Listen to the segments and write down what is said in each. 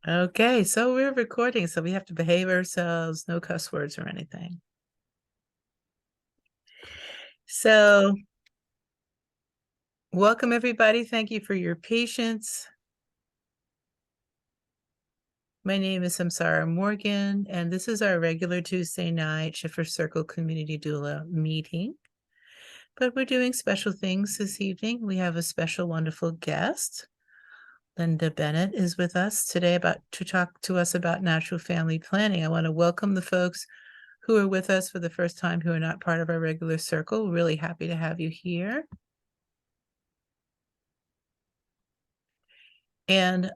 Okay, so we're recording, so we have to behave ourselves, no cuss words or anything. So, welcome everybody. Thank you for your patience. My name is Samsarah Morgan, and this is our regular Tuesday night Shiphrah Circle Community Doula meeting. But we're doing special things this evening. We have a special, wonderful guest. Linda Bennett is with us today to talk to us about natural family planning. I want to welcome the folks who are with us for the first time who are not part of our regular circle. We're really happy to have you here. And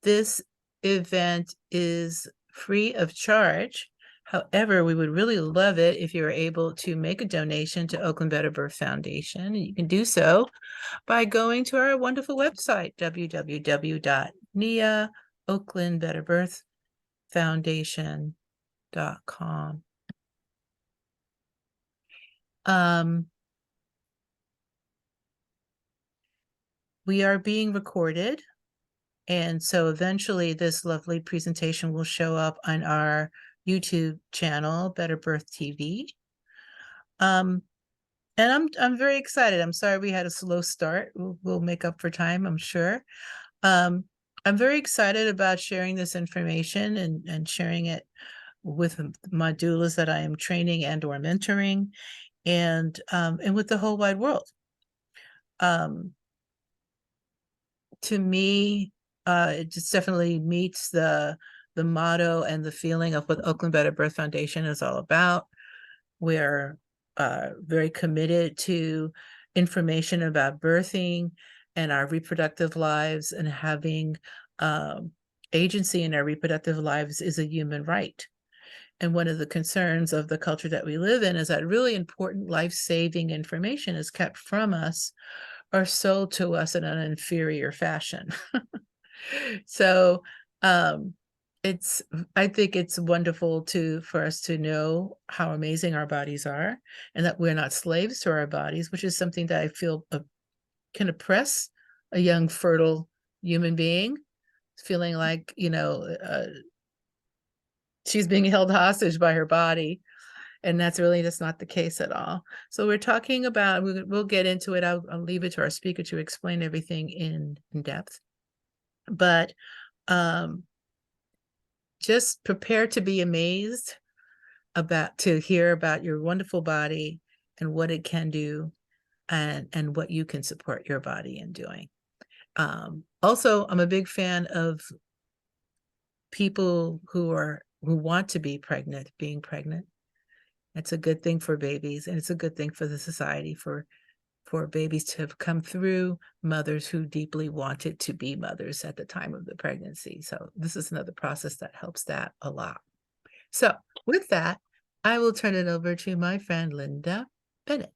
this event is free of charge. However, we would really love it if you were able to make a donation to Oakland Better Birth Foundation. And you can do so by going to our wonderful website, www.oaklandbetterbirthfoundation.com. We are being recorded, and so eventually this lovely presentation will show up on our YouTube channel, Better Birth TV. And I'm very excited. I'm sorry we had a slow start. We'll make up for time, I'm sure. I'm very excited about sharing this information and sharing it with my doulas that I am training and or mentoring, and with the whole wide world. To me, it just definitely meets the motto and the feeling of what Oakland Better Birth Foundation is all about. We're very committed to information about birthing and our reproductive lives, and having agency in our reproductive lives is a human right. And one of the concerns of the culture that we live in is that really important life-saving information is kept from us or sold to us in an inferior fashion. So I think it's wonderful for us to know how amazing our bodies are, and that we're not slaves to our bodies, which is something that I feel can oppress a young, fertile human being, feeling like, she's being held hostage by her body. And that's not the case at all. So we're talking about, we'll get into it. I'll leave it to our speaker to explain everything in depth. But just prepare to be amazed to hear about your wonderful body and what it can do, and what you can support your body in doing. Also, I'm a big fan of people who want to be pregnant, being pregnant. It's a good thing for babies, and it's a good thing for the society for babies to have come through mothers who deeply wanted to be mothers at the time of the pregnancy. So this is another process that helps that a lot. So with that, I will turn it over to my friend Linda Bennett.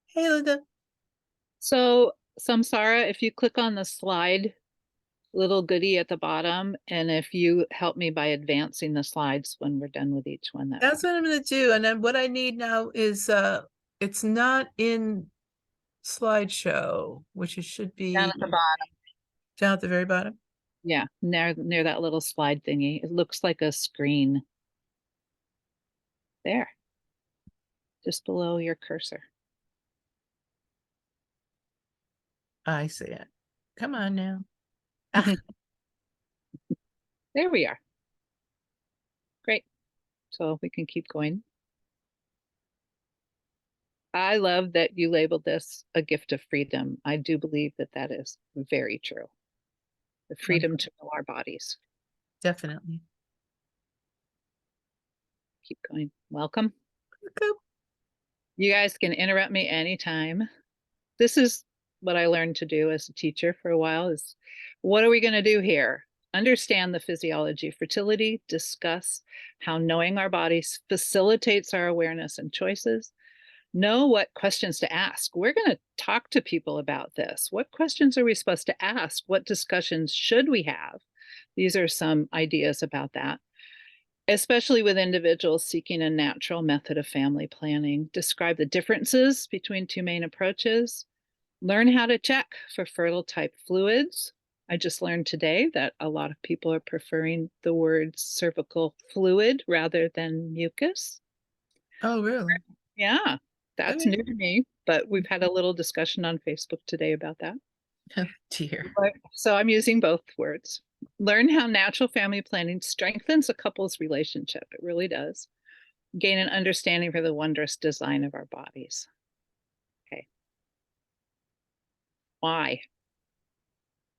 Hey, Linda. So, Samsarah, if you click on the slide little goodie at the bottom, and if you help me by advancing the slides when we're done with each one. That's what I'm going to do. And then what I need now is, it's not in slideshow, which it should be Down at the bottom. down at the very bottom. Yeah, near that little slide thingy. It looks like a screen. There. Just below your cursor. I see it. Come on now. There we are. Great. So we can keep going. I love that you labeled this a gift of freedom. I do believe that that is very true. The freedom to know our bodies. Definitely. Keep going. Welcome. Welcome. You guys can interrupt me anytime. This is what I learned to do as a teacher for a while, is what are we going to do here? Understand the physiology of fertility, discuss how knowing our bodies facilitates our awareness and choices, know what questions to ask. We're going to talk to people about this. What questions are we supposed to ask? What discussions should we have? These are some ideas about that, especially with individuals seeking a natural method of family planning. Describe the differences between two main approaches. Learn how to check for fertile type fluids. I just learned today that a lot of people are preferring the word cervical fluid rather than mucus. Oh, really? Yeah, that's Okay. new to me, but we've had a little discussion on Facebook today about that. Oh, dear. So I'm using both words. Learn how natural family planning strengthens a couple's relationship. It really does. Gain an understanding for the wondrous design of our bodies. Okay. Why?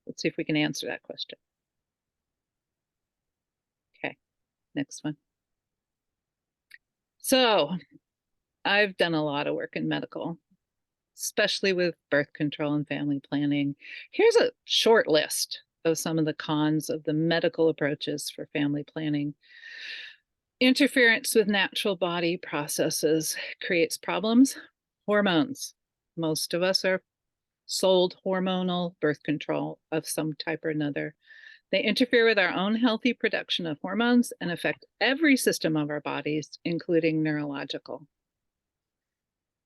Let's see if we can answer that question. Okay, next one. So I've done a lot of work in medical, especially with birth control and family planning. Here's a short list of some of the cons of the medical approaches for family planning. Interference with natural body processes creates problems. Hormones. Most of us are sold hormonal birth control of some type or another. They interfere with our own healthy production of hormones and affect every system of our bodies, including neurological.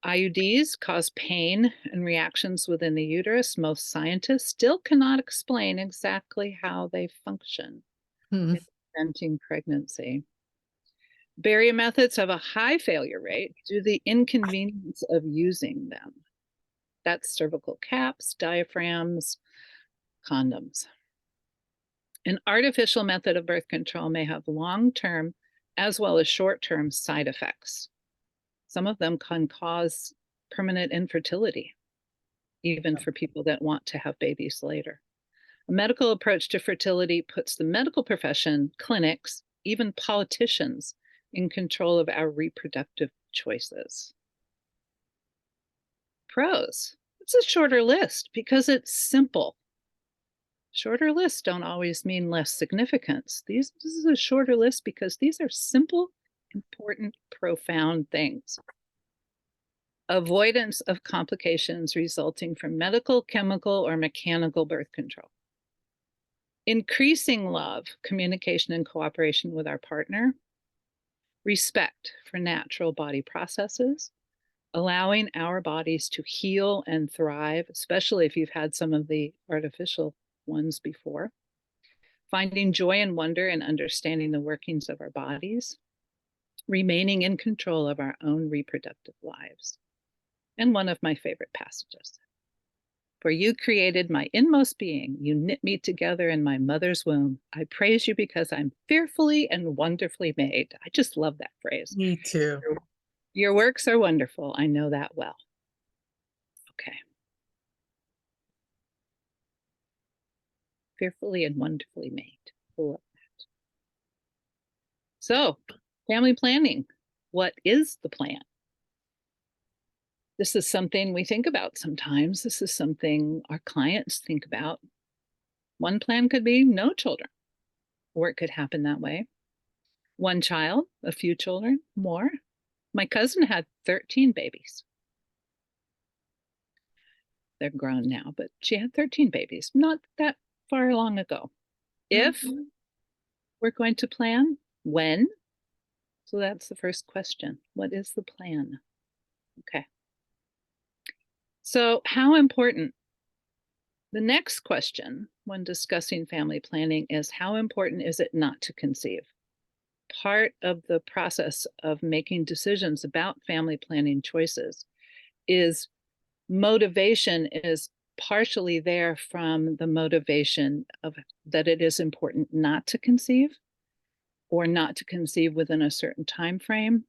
IUDs cause pain and reactions within the uterus. Most scientists still cannot explain exactly how they function Hmm. in preventing pregnancy. Barrier methods have a high failure rate due to the inconvenience of using them. That's cervical caps, diaphragms, condoms. An artificial method of birth control may have long-term as well as short-term side effects. Some of them can cause permanent infertility, even for people that want to have babies later. A medical approach to fertility puts the medical profession, clinics, even politicians in control of our reproductive choices. Pros. It's a shorter list because it's simple. Shorter lists don't always mean less significance. This is a shorter list because these are simple, important, profound things. Avoidance of complications resulting from medical, chemical, or mechanical birth control. Increasing love, communication, and cooperation with our partner. Respect for natural body processes. Allowing our bodies to heal and thrive, especially if you've had some of the artificial ones before. Finding joy and wonder in understanding the workings of our bodies. Remaining in control of our own reproductive lives. And one of my favorite passages. For you created my inmost being. You knit me together in my mother's womb. I praise you because I'm fearfully and wonderfully made. I just love that phrase. Me too. Your works are wonderful. I know that well. Okay. Fearfully and wonderfully made. Love that. So, family planning. What is the plan? This is something we think about sometimes. This is something our clients think about. One plan could be no children, or it could happen that way. One child, a few children, more. My cousin had 13 babies. They're grown now, but she had 13 babies not that far long ago. If we're going to plan, when? So that's the first question. What is the plan? Okay. So, how important? The next question when discussing family planning is how important is it not to conceive? Part of the process of making decisions about family planning choices is motivation is partially there from the motivation of that it is important not to conceive or not to conceive within a certain time frame.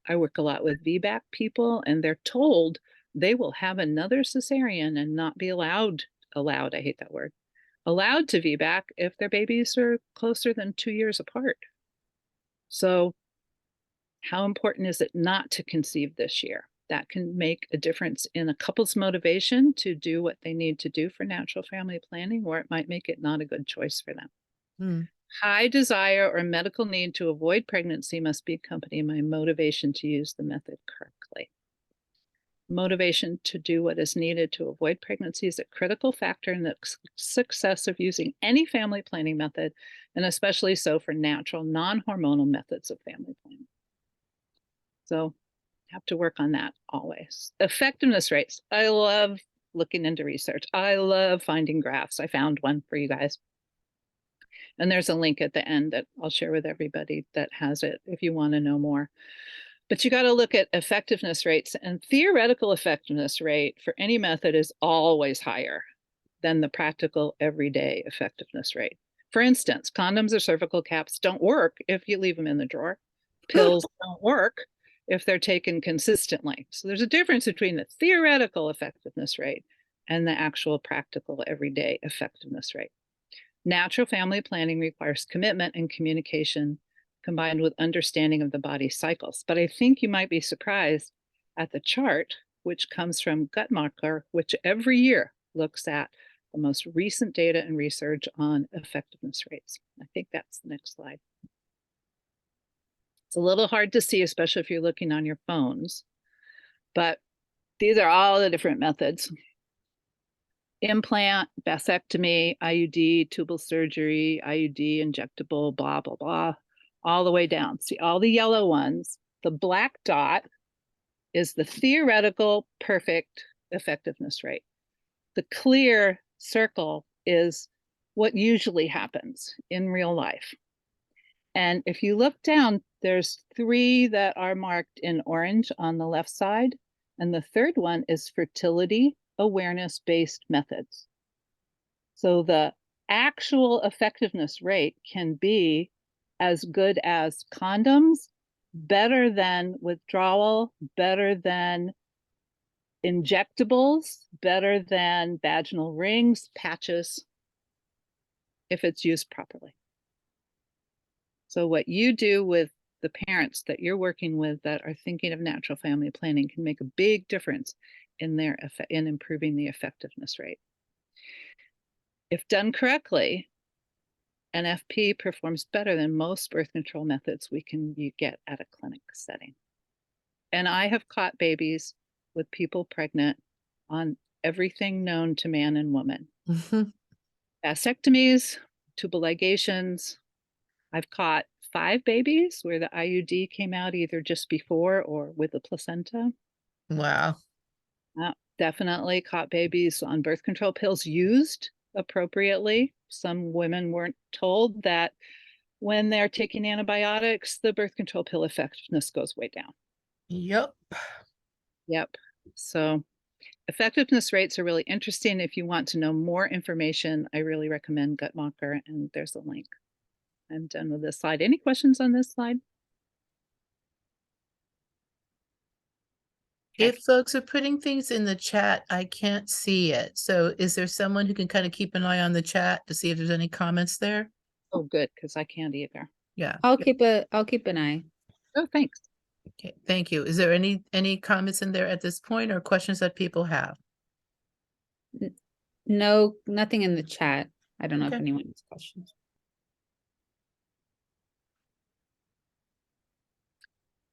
I work a lot with VBAC people, and they're told they will have another cesarean and not be allowed, I hate that word, allowed to VBAC if their babies are closer than 2 years apart. So how important is it not to conceive this year? That can make a difference in a couple's motivation to do what they need to do for natural family planning, or it might make it not a good choice for them. Hmm. High desire or medical need to avoid pregnancy must be accompanied by motivation to use the method correctly. Motivation to do what is needed to avoid pregnancy is a critical factor in the success of using any family planning method, and especially so for natural, non-hormonal methods of family planning. So have to work on that always. Effectiveness rates. I love looking into research. I love finding graphs. I found one for you guys. And there's a link at the end that I'll share with everybody that has it if you want to know more. But you got to look at effectiveness rates, and theoretical effectiveness rate for any method is always higher than the practical everyday effectiveness rate. For instance, condoms or cervical caps don't work if you leave them in the drawer. Pills don't work if they're taken consistently. So there's a difference between the theoretical effectiveness rate and the actual practical everyday effectiveness rate. Natural family planning requires commitment and communication combined with understanding of the body's cycles. But I think you might be surprised at the chart, which comes from Guttmacher, which every year looks at the most recent data and research on effectiveness rates. I think that's the next slide. It's a little hard to see, especially if you're looking on your phones, but these are all the different methods. Implant, vasectomy, IUD, tubal surgery, IUD, injectable, blah, blah, blah, all the way down. See all the yellow ones. The black dot is the theoretical perfect effectiveness rate. The clear circle is what usually happens in real life. And if you look down, there's 3 that are marked in orange on the left side. And the third one is fertility awareness-based methods. So the actual effectiveness rate can be as good as condoms, better than withdrawal, better than injectables, better than vaginal rings, patches, if it's used properly. So what you do with the parents that you're working with that are thinking of natural family planning can make a big difference in improving the effectiveness rate. If done correctly, NFP performs better than most birth control methods you get at a clinic setting. And I have caught babies with people pregnant on everything known to man and woman. Vasectomies, tubal ligations. I've caught 5 babies where the IUD came out either just before or with the placenta. Wow. Definitely caught babies on birth control pills used appropriately. Some women weren't told that when they're taking antibiotics, the birth control pill effectiveness goes way down. Yep. So effectiveness rates are really interesting. If you want to know more information, I really recommend Guttmacher, and there's a link. I'm done with this slide. Any questions on this slide? If folks are putting things in the chat, I can't see it. So is there someone who can kind of keep an eye on the chat to see if there's any comments there? Oh, good, because I can't either. Yeah. I'll keep an eye. Oh, thanks. Okay, thank you. Is there any comments in there at this point or questions that people have? No, nothing in the chat. I don't know if Okay. anyone has questions.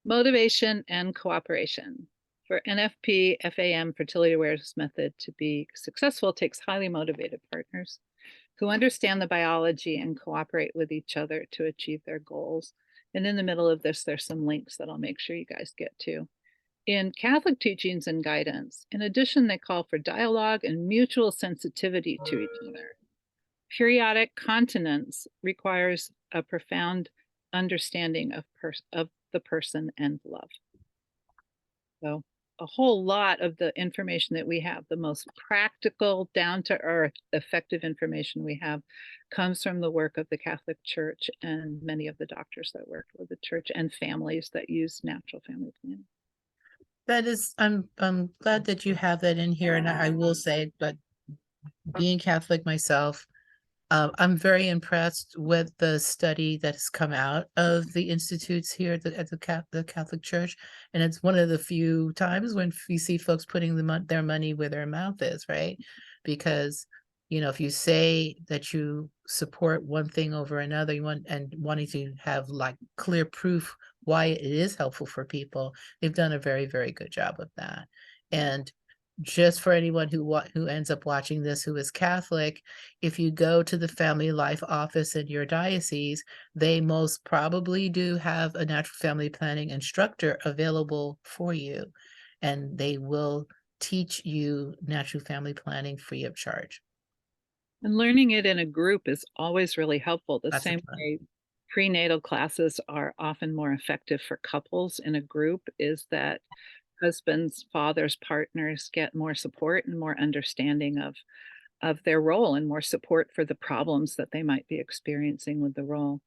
Motivation and cooperation. For NFP, FAM, fertility awareness method to be successful takes highly motivated partners who understand the biology and cooperate with each other to achieve their goals. And in the middle of this, there's some links that I'll make sure you guys get to. In Catholic teachings and guidance, in addition, they call for dialogue and mutual sensitivity to each other. Periodic continence requires a profound understanding of the person and love. So a whole lot of the information that we have, the most practical, down-to-earth, effective information we have, comes from the work of the Catholic Church and many of the doctors that work with the church and families that use natural family planning. That is, I'm glad that you have that in here, and I will say, but being Catholic myself, I'm very impressed with the study that has come out of the institutes here at the Catholic Church, and it's one of the few times when you see folks putting their money where their mouth is, right? Because if you say that you support one thing over another, wanting to have like clear proof why it is helpful for people, they've done a very, very good job of that. And just for anyone who ends up watching this who is Catholic, if you go to the Family Life office in your diocese, they most probably do have a natural family planning instructor available for you, and they will teach you natural family planning free of charge. And learning it in a group is always really helpful. The Lots of same fun. way prenatal classes are often more effective for couples in a group is that husbands, fathers, partners get more support and more understanding of their role and more support for the problems that they might be experiencing with the role.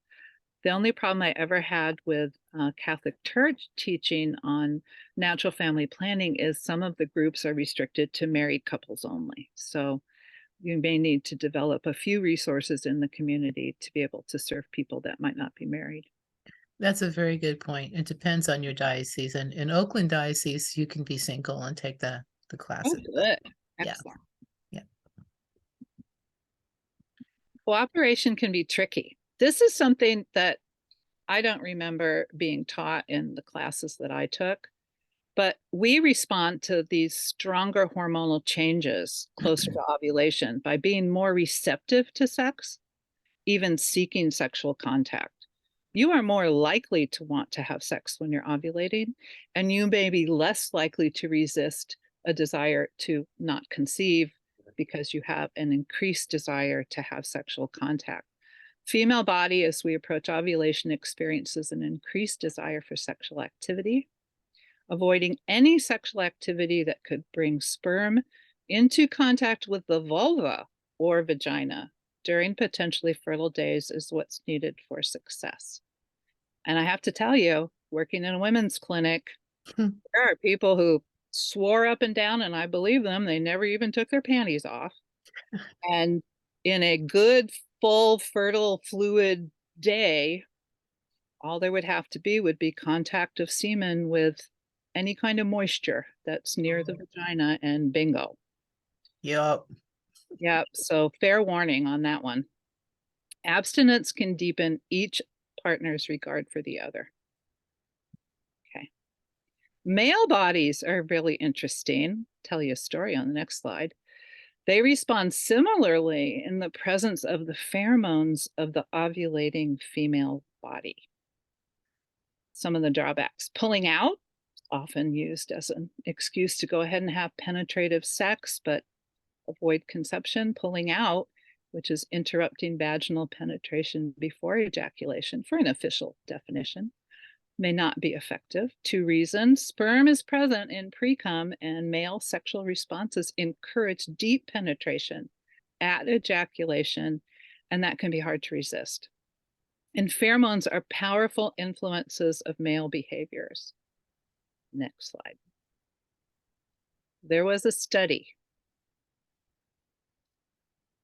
The only problem I ever had with Catholic Church teaching on natural family planning is some of the groups are restricted to married couples only. So you may need to develop a few resources in the community to be able to serve people that might not be married. That's a very good point. It depends on your diocese. And in Oakland Diocese, you can be single and take the Oh, classes. good. Yeah. Excellent. Yeah. Cooperation can be tricky. This is something that I don't remember being taught in the classes that I took, but we respond to these stronger hormonal changes closer to ovulation by being more receptive to sex, even seeking sexual contact. You are more likely to want to have sex when you're ovulating, and you may be less likely to resist a desire to not conceive because you have an increased desire to have sexual contact. Female body, as we approach ovulation, experiences an increased desire for sexual activity. Avoiding any sexual activity that could bring sperm into contact with the vulva or vagina during potentially fertile days is what's needed for success. And I have to tell you, working in a women's clinic, there are people who swore up and down, and I believe them, they never even took their panties off. And in a good, full, fertile, fluid day, all there would have to be would be contact of semen with any kind of moisture that's near the vagina, and bingo. Yup. Yep. So fair warning on that one. Abstinence can deepen each partner's regard for the other. Okay. Male bodies are really interesting. Tell you a story on the next slide. They respond similarly in the presence of the pheromones of the ovulating female body. Some of the drawbacks: pulling out, often used as an excuse to go ahead and have penetrative sex, but avoid conception. Pulling out, which is interrupting vaginal penetration before ejaculation, for an official definition, may not be effective. 2 reasons: sperm is present in pre-cum, and male sexual responses encourage deep penetration at ejaculation, and that can be hard to resist. And pheromones are powerful influences of male behaviors. Next slide. There was a study.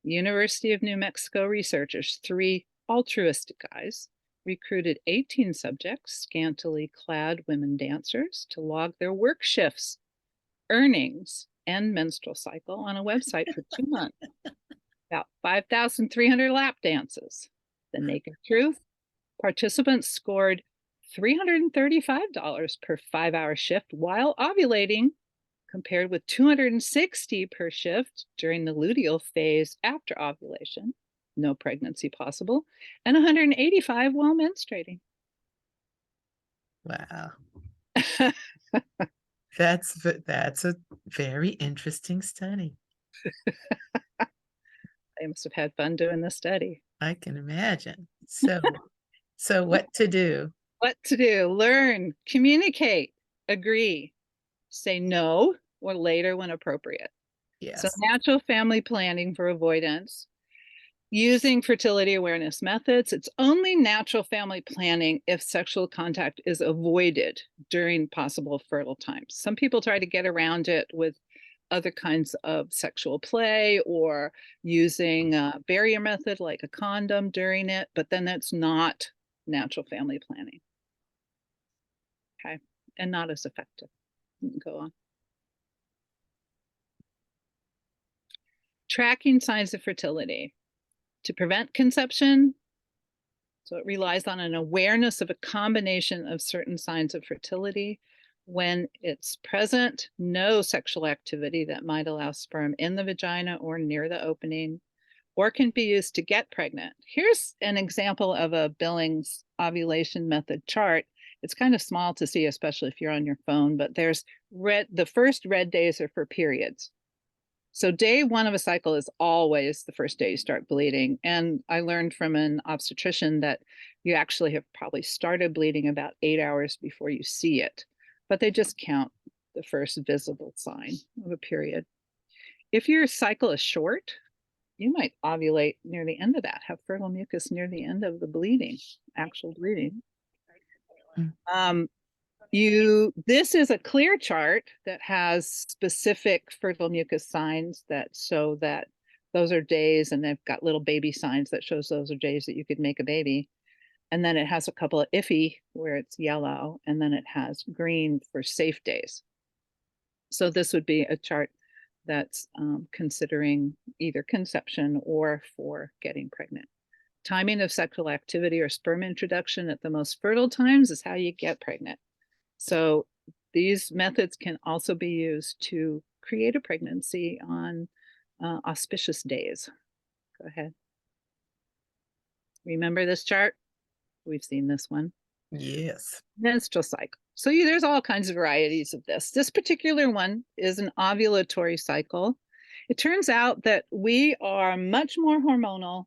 University of New Mexico researchers, 3 altruistic guys, recruited 18 subjects, scantily clad women dancers, to log their work shifts, earnings, and menstrual cycle on a website for 2 months. About 5,300 lap dances. The naked truth: participants scored $335 per 5-hour shift while ovulating, compared with $260 per shift during the luteal phase after ovulation, no pregnancy possible, and $185 while menstruating. Wow. That's a very interesting study. I must have had fun doing the study. I can imagine. So what to do? What to do: learn, communicate, agree, say no or later when appropriate. Yes. So natural family planning for avoidance. Using fertility awareness methods. It's only natural family planning if sexual contact is avoided during possible fertile times. Some people try to get around it with other kinds of sexual play or using a barrier method like a condom during it, but then that's not natural family planning. Okay, and not as effective. Go on. Tracking signs of fertility. To prevent conception, so it relies on an awareness of a combination of certain signs of fertility. When it's present, no sexual activity that might allow sperm in the vagina or near the opening, or can be used to get pregnant. Here's an example of a Billings ovulation method chart. It's kind of small to see, especially if you're on your phone, but there's red, the first red days are for periods. So day one of a cycle is always the first day you start bleeding. And I learned from an obstetrician that you actually have probably started bleeding about 8 hours before you see it, but they just count the first visible sign of a period. If your cycle is short, you might ovulate near the end of that, have fertile mucus near the end of the bleeding, actual bleeding. This is a clear chart that has specific fertile mucus signs that show that those are days, and they've got little baby signs that shows those are days that you could make a baby. And then it has a couple of iffy where it's yellow, and then it has green for safe days. So this would be a chart that's considering either conception or for getting pregnant. Timing of sexual activity or sperm introduction at the most fertile times is how you get pregnant. So these methods can also be used to create a pregnancy on auspicious days. Go ahead. Remember this chart? We've seen this one. Yes. Menstrual cycle. So there's all kinds of varieties of this. This particular one is an ovulatory cycle. It turns out that we are much more hormonal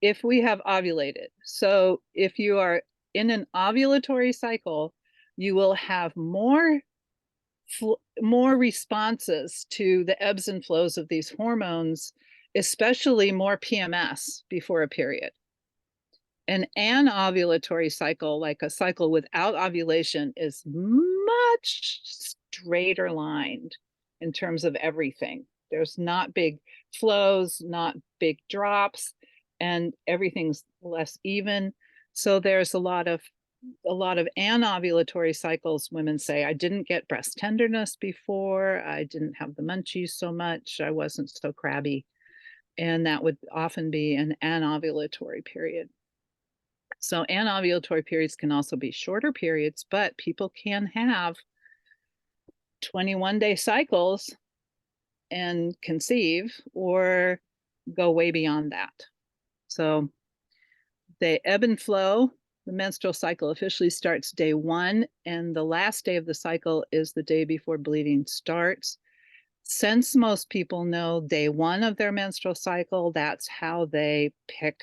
if we have ovulated. So if you are in an ovulatory cycle, you will have more responses to the ebbs and flows of these hormones, especially more PMS before a period. An anovulatory cycle, like a cycle without ovulation, is much straighter lined in terms of everything. There's not big flows, not big drops, and everything's less even. So there's a lot of anovulatory cycles. Women say, I didn't get breast tenderness before, I didn't have the munchies so much, I wasn't so crabby. And that would often be an anovulatory period. So anovulatory periods can also be shorter periods, but people can have 21-day cycles and conceive or go way beyond that. So they ebb and flow. The menstrual cycle officially starts day one, and the last day of the cycle is the day before bleeding starts. Since most people know day one of their menstrual cycle, that's how they pick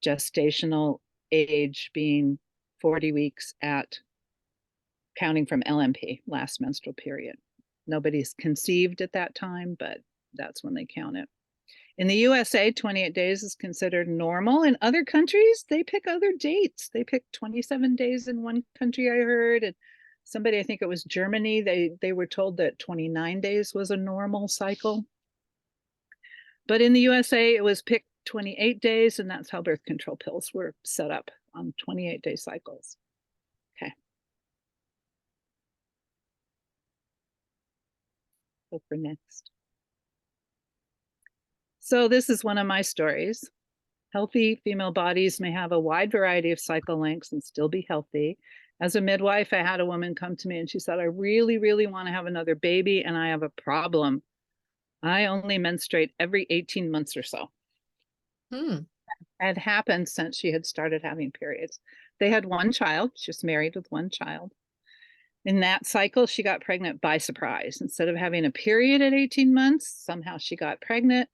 gestational age being 40 weeks at counting from LMP, last menstrual period. Nobody's conceived at that time, but that's when they count it. In the USA, 28 days is considered normal. In other countries, they pick other dates. They pick 27 days in one country, I heard, and somebody, I think it was Germany, they were told that 29 days was a normal cycle. But in the USA, it was picked 28 days, and that's how birth control pills were set up on 28-day cycles. Okay. Go for next. So this is one of my stories. Healthy female bodies may have a wide variety of cycle lengths and still be healthy. As a midwife, I had a woman come to me and she said, I really, really want to have another baby, and I have a problem. I only menstruate every 18 months or so. Had happened since she had started having periods. They had one child. She was married with one child. In that cycle, she got pregnant by surprise. Instead of having a period at 18 months, somehow she got pregnant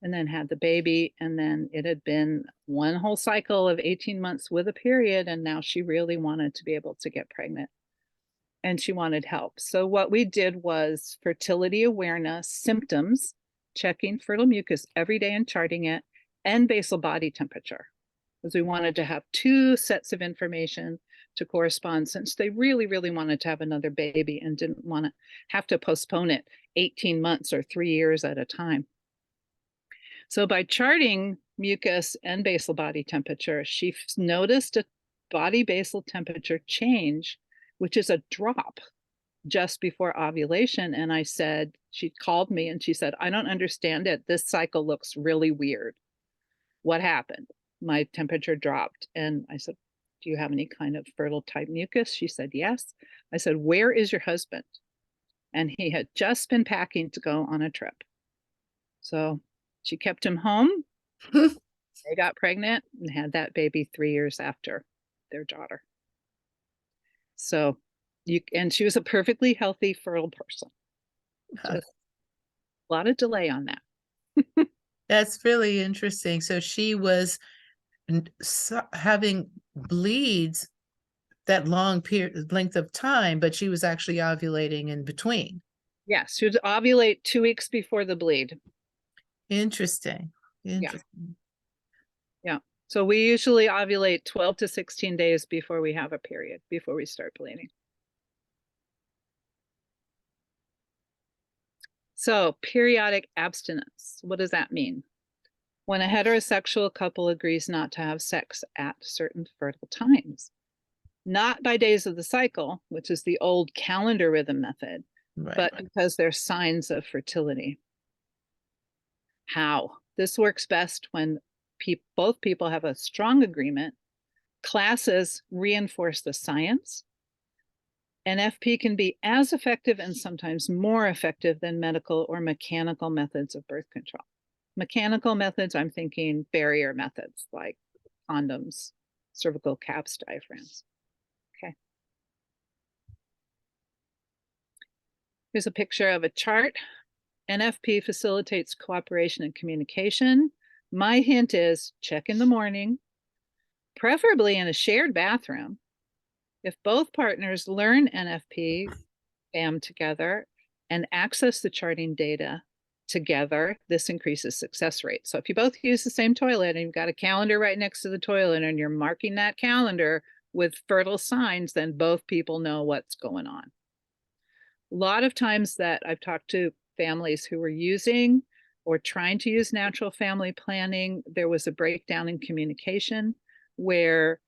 and then had the baby. And then it had been one whole cycle of 18 months with a period. And now she really wanted to be able to get pregnant. And she wanted help. So what we did was fertility awareness, symptoms, checking fertile mucus every day and charting it, and basal body temperature, because we wanted to have two sets of information to correspond, since they really, really wanted to have another baby and didn't want to have to postpone it 18 months or 3 years at a time. So by charting mucus and basal body temperature, she noticed a body basal temperature change, which is a drop just before ovulation. And I said, she called me and she said, I don't understand it. This cycle looks really weird. What happened? My temperature dropped. And I said, do you have any kind of fertile type mucus? She said, yes. I said, where is your husband? And he had just been packing to go on a trip. So she kept him home. They got pregnant and had that baby 3 years after their daughter. So and she was a perfectly healthy, fertile person. Just a lot of delay on that. That's really interesting. So she was having bleeds that long period length of time, but she was actually ovulating in between. Yes, she would ovulate 2 weeks before the bleed. Interesting. Interesting. Yeah. So we usually ovulate 12 to 16 days before we have a period, before we start bleeding. So periodic abstinence, what does that mean? When a heterosexual couple agrees not to have sex at certain fertile times, not by days of the cycle, which is the old calendar rhythm method, Right. but because they're signs of fertility. How? This works best when both people have a strong agreement. Classes reinforce the science. NFP can be as effective and sometimes more effective than medical or mechanical methods of birth control. Mechanical methods, I'm thinking barrier methods like condoms, cervical caps, diaphragms. Okay. Here's a picture of a chart. NFP facilitates cooperation and communication. My hint is check in the morning, preferably in a shared bathroom. If both partners learn NFP, BAM together, and access the charting data together, this increases success rate. So if you both use the same toilet and you've got a calendar right next to the toilet and you're marking that calendar with fertile signs, then both people know what's going on. A lot of times that I've talked to families who were using or trying to use natural family planning, there was a breakdown in communication where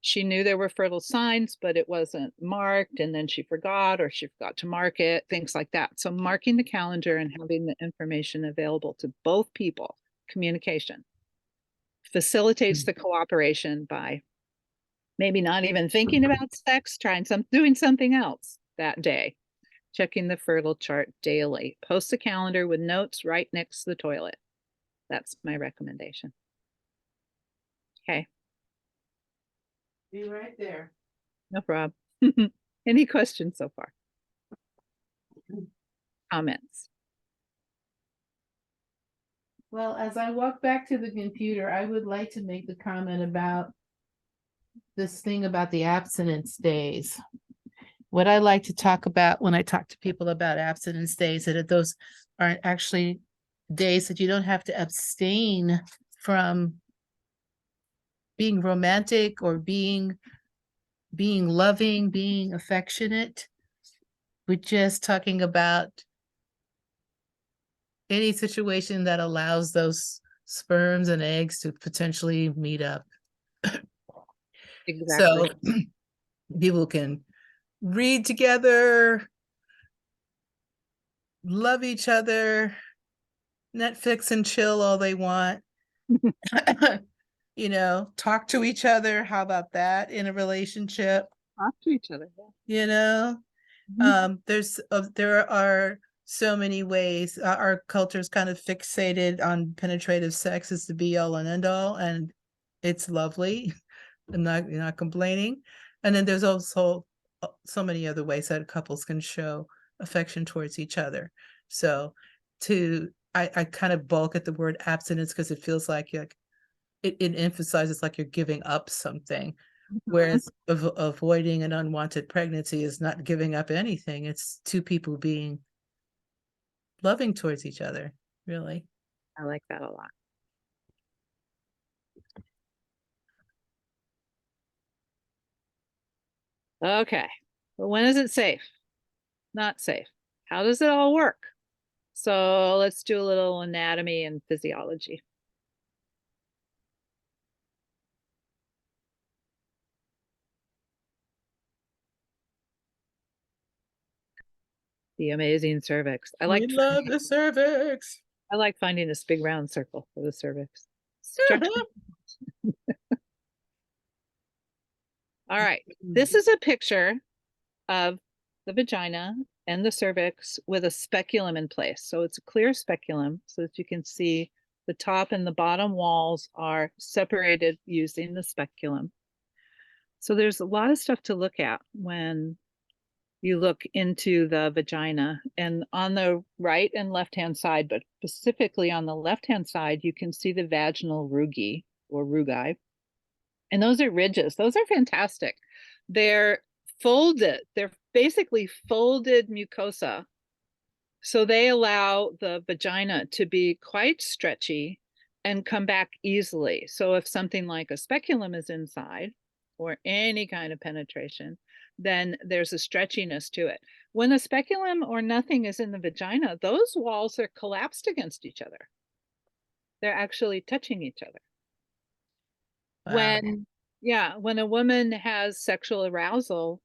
she knew there were fertile signs, but it wasn't marked, and then she forgot, or she forgot to mark it, things like that. So marking the calendar and having the information available to both people, communication, facilitates the cooperation by maybe not even thinking about sex, doing something else that day. Checking the fertile chart daily. Post a calendar with notes right next to the toilet. That's my recommendation. Okay. Be right there. No problem. Any questions so far? Comments? Well, as I walk back to the computer, I would like to make the comment about this thing about the abstinence days. What I like to talk about when I talk to people about abstinence days, that those aren't actually days that you don't have to abstain from being romantic or being loving, being affectionate. We're just talking about any situation that allows those sperms and eggs to potentially meet up. Exactly. So people can read together, love each other, Netflix and chill all they want. Talk to each other. How about that in a relationship? Talk to each other. Yeah. There are so many ways. Our culture is kind of fixated on penetrative sex as the be all and end all, and it's lovely. I'm not complaining. And then there's also so many other ways that couples can show affection towards each other. So I kind of balk at the word abstinence because it feels like it emphasizes like you're giving up something. Whereas avoiding an unwanted pregnancy is not giving up anything. It's two people being loving towards each other, really. I like that a lot. Okay. But when is it safe? Not safe. How does it all work? So let's do a little anatomy and physiology. The amazing cervix. I We love the cervix. I like finding this big round circle for the cervix. All right. This is a picture of the vagina and the cervix with a speculum in place. So it's a clear speculum so that you can see the top and the bottom walls are separated using the speculum. So there's a lot of stuff to look at when you look into the vagina, and on the right and left-hand side, but specifically on the left-hand side, you can see the vaginal rugae or rugae. And those are ridges. Those are fantastic. They're folded. They're basically folded mucosa. So they allow the vagina to be quite stretchy and come back easily. So if something like a speculum is inside or any kind of penetration, then there's a stretchiness to it. When a speculum or nothing is in the vagina, those walls are collapsed against each other. They're actually touching each other. Wow. When a woman has sexual arousal,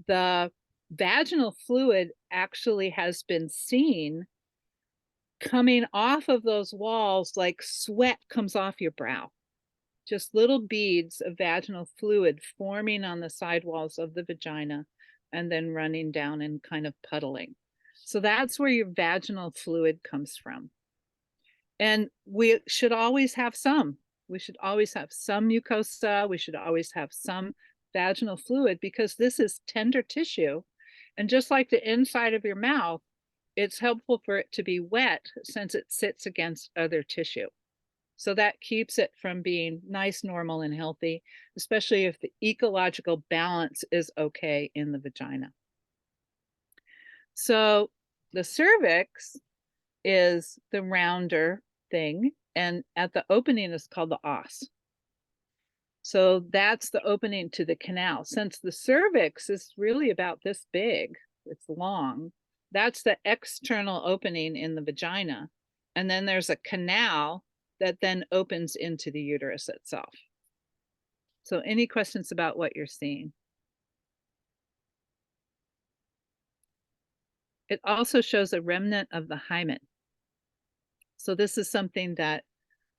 the vaginal fluid actually has been seen coming off of those walls like sweat comes off your brow. Just little beads of vaginal fluid forming on the side walls of the vagina and then running down and kind of puddling. So that's where your vaginal fluid comes from. And we should always have some. We should always have some mucosa. We should always have some vaginal fluid because this is tender tissue. And just like the inside of your mouth, it's helpful for it to be wet since it sits against other tissue. So that keeps it from being nice, normal, and healthy, especially if the ecological balance is okay in the vagina. So the cervix is the rounder thing, and at the opening is called the os. So that's the opening to the canal. Since the cervix is really about this big, it's long, that's the external opening in the vagina. And then there's a canal that then opens into the uterus itself. So any questions about what you're seeing? It also shows a remnant of the hymen. So this is something that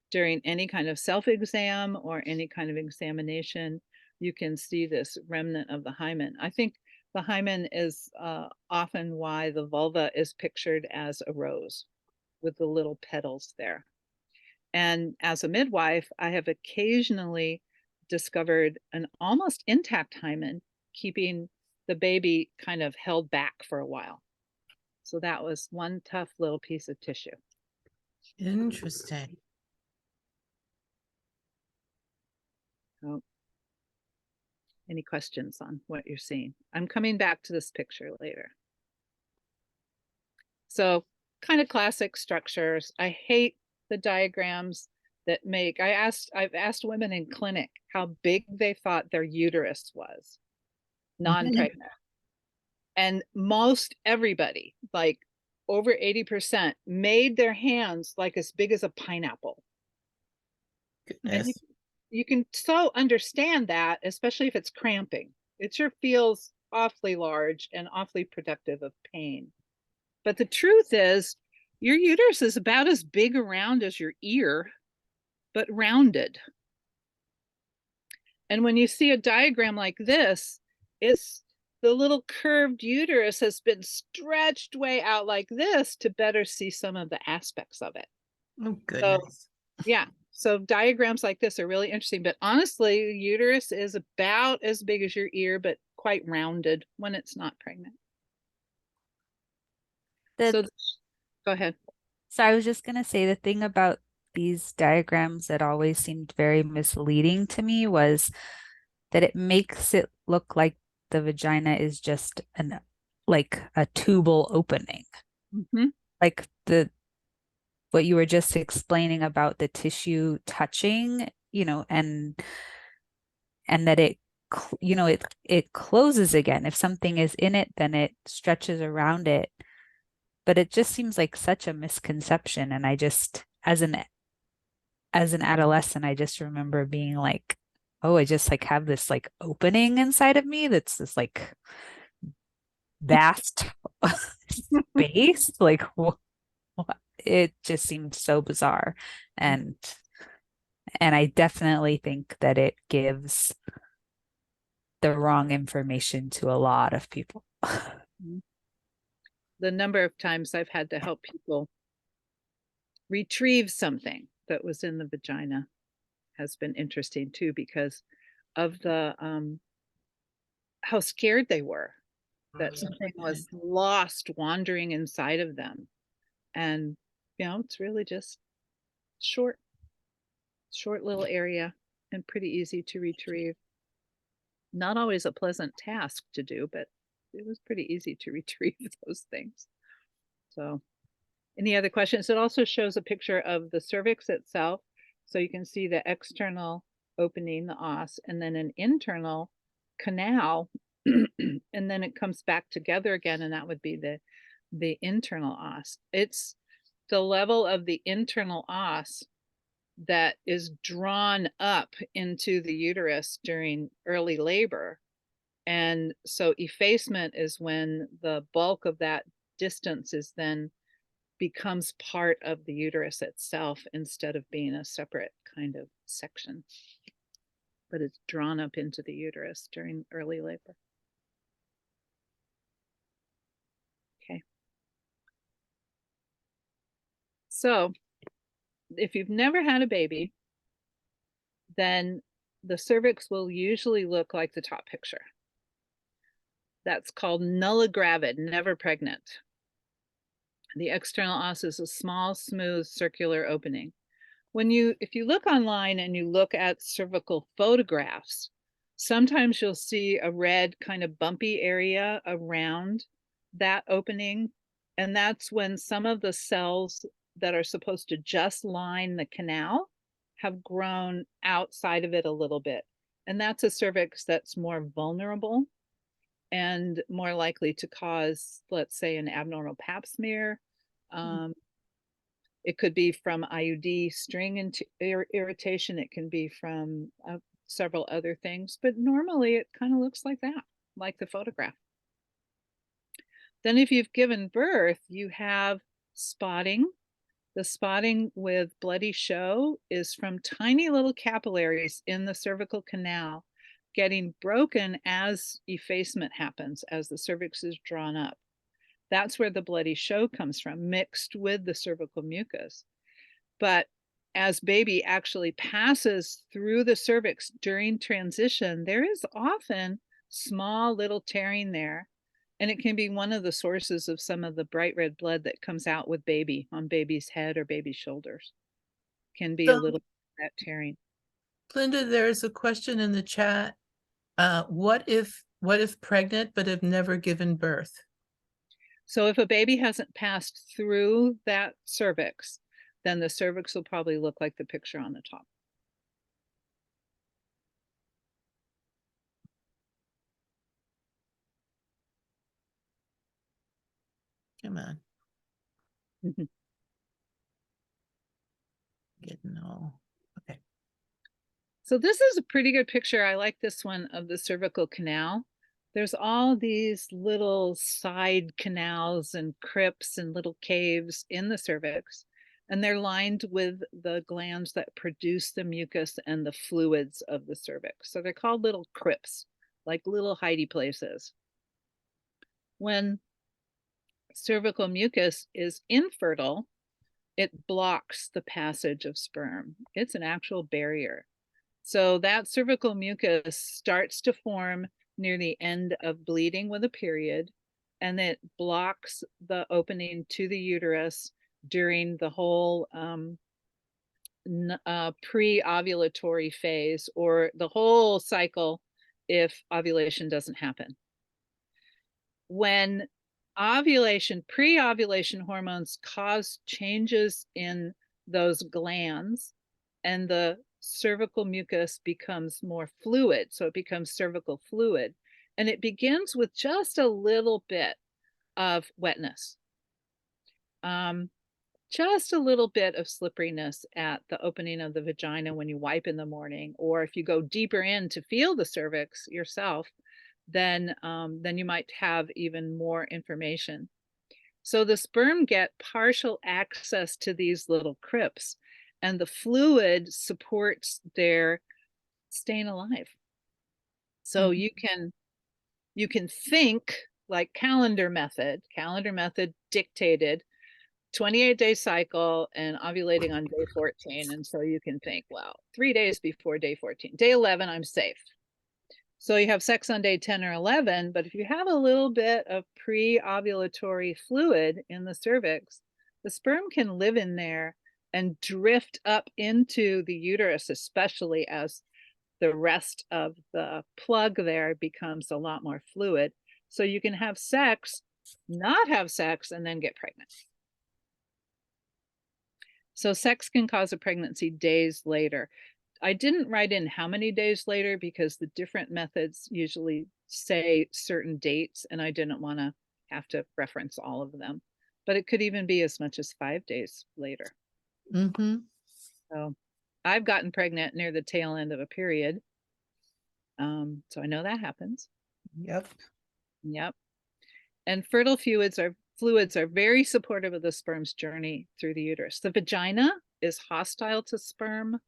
during any kind of self-exam or any kind of examination, you can see this remnant of the hymen. I think the hymen is often why the vulva is pictured as a rose with the little petals there. And as a midwife, I have occasionally discovered an almost intact hymen, keeping the baby kind of held back for a while. So that was one tough little piece of tissue. Interesting. So, any questions on what you're seeing? I'm coming back to this picture later. So kind of classic structures. I hate the diagrams that make, I've asked women in clinic how big they thought their uterus was, non-pregnant. And most everybody, like over 80%, made their hands like as big as a pineapple. Goodness. And you can so understand that, especially if it's cramping. It sure feels awfully large and awfully productive of pain. But the truth is, your uterus is about as big around as your ear, but rounded. And when you see a diagram like this, it's the little curved uterus has been stretched way out like this to better see some of the aspects of it. Oh, goodness. So, yeah. So diagrams like this are really interesting, but honestly, uterus is about as big as your ear, but quite rounded when it's not pregnant. So go ahead. So I was just going to say the thing about these diagrams that always seemed very misleading to me was that it makes it look like the vagina is just like a tubal opening. Mm-hmm. Like what you were just explaining about the tissue touching, and that it closes again. If something is in it, then it stretches around it. But it just seems like such a misconception. And I just, as an adolescent, I just remember being like, oh, I just like have this like opening inside of me that's this like vast space. Like it just seemed so bizarre. And I definitely think that it gives the wrong information to a lot of people. The number of times I've had to help people retrieve something that was in the vagina has been interesting too, because of the how scared they were that something was lost wandering inside of them. And, you know, it's really just short little area and pretty easy to retrieve. Not always a pleasant task to do, but it was pretty easy to retrieve those things. So any other questions? It also shows a picture of the cervix itself. So you can see the external opening, the os, and then an internal canal. And then it comes back together again, and that would be the internal os. It's the level of the internal os that is drawn up into the uterus during early labor. And so effacement is when the bulk of that distance is then becomes part of the uterus itself instead of being a separate kind of section. But it's drawn up into the uterus during early labor. Okay. So if you've never had a baby, then the cervix will usually look like the top picture. That's called nulligravid, never pregnant. The external os is a small, smooth, circular opening. If you look online and you look at cervical photographs, sometimes you'll see a red kind of bumpy area around that opening. And that's when some of the cells that are supposed to just line the canal have grown outside of it a little bit. And that's a cervix that's more vulnerable and more likely to cause, let's say, an abnormal pap smear. It could be from IUD string irritation. It can be from several other things, but normally it kind of looks like that, like the photograph. Then if you've given birth, you have spotting. The spotting with bloody show is from tiny little capillaries in the cervical canal getting broken as effacement happens, as the cervix is drawn up. That's where the bloody show comes from, mixed with the cervical mucus. But as baby actually passes through the cervix during transition, there is often small little tearing there. And it can be one of the sources of some of the bright red blood that comes out with baby on baby's head or baby's shoulders. Can be a little bit of that tearing. Linda, there's a question in the chat. What if pregnant but have never given birth? So if a baby hasn't passed through that cervix, then the cervix will probably look like the picture on the top. Come on. Getting all okay. So this is a pretty good picture. I like this one of the cervical canal. There's all these little side canals and crypts and little caves in the cervix, and they're lined with the glands that produce the mucus and the fluids of the cervix. So they're called little crypts, like little hidey places. When cervical mucus is infertile, it blocks the passage of sperm. It's an actual barrier. So that cervical mucus starts to form near the end of bleeding with a period, and it blocks the opening to the uterus during the whole pre-ovulatory phase, or the whole cycle if ovulation doesn't happen. When pre-ovulation hormones cause changes in those glands, and the cervical mucus becomes more fluid, so it becomes cervical fluid, and it begins with just a little bit of wetness, just a little bit of slipperiness at the opening of the vagina when you wipe in the morning, or if you go deeper in to feel the cervix yourself, then you might have even more information. So the sperm get partial access to these little crypts, and the fluid supports their staying alive. So you can think like calendar method dictated 28-day cycle and ovulating on day 14. And so you can think, well, 3 days before day 14, day 11, I'm safe. So you have sex on day 10 or 11, but if you have a little bit of pre-ovulatory fluid in the cervix, the sperm can live in there and drift up into the uterus, especially as the rest of the plug there becomes a lot more fluid. So you can have sex, not have sex, and then get pregnant. So sex can cause a pregnancy days later. I didn't write in how many days later because the different methods usually say certain dates, and I didn't want to have to reference all of them. But it could even be as much as 5 days later. Mm-hmm. So I've gotten pregnant near the tail end of a period. So I know that happens. Yep. Yep. And fertile fluids are very supportive of the sperm's journey through the uterus. The vagina is hostile to sperm.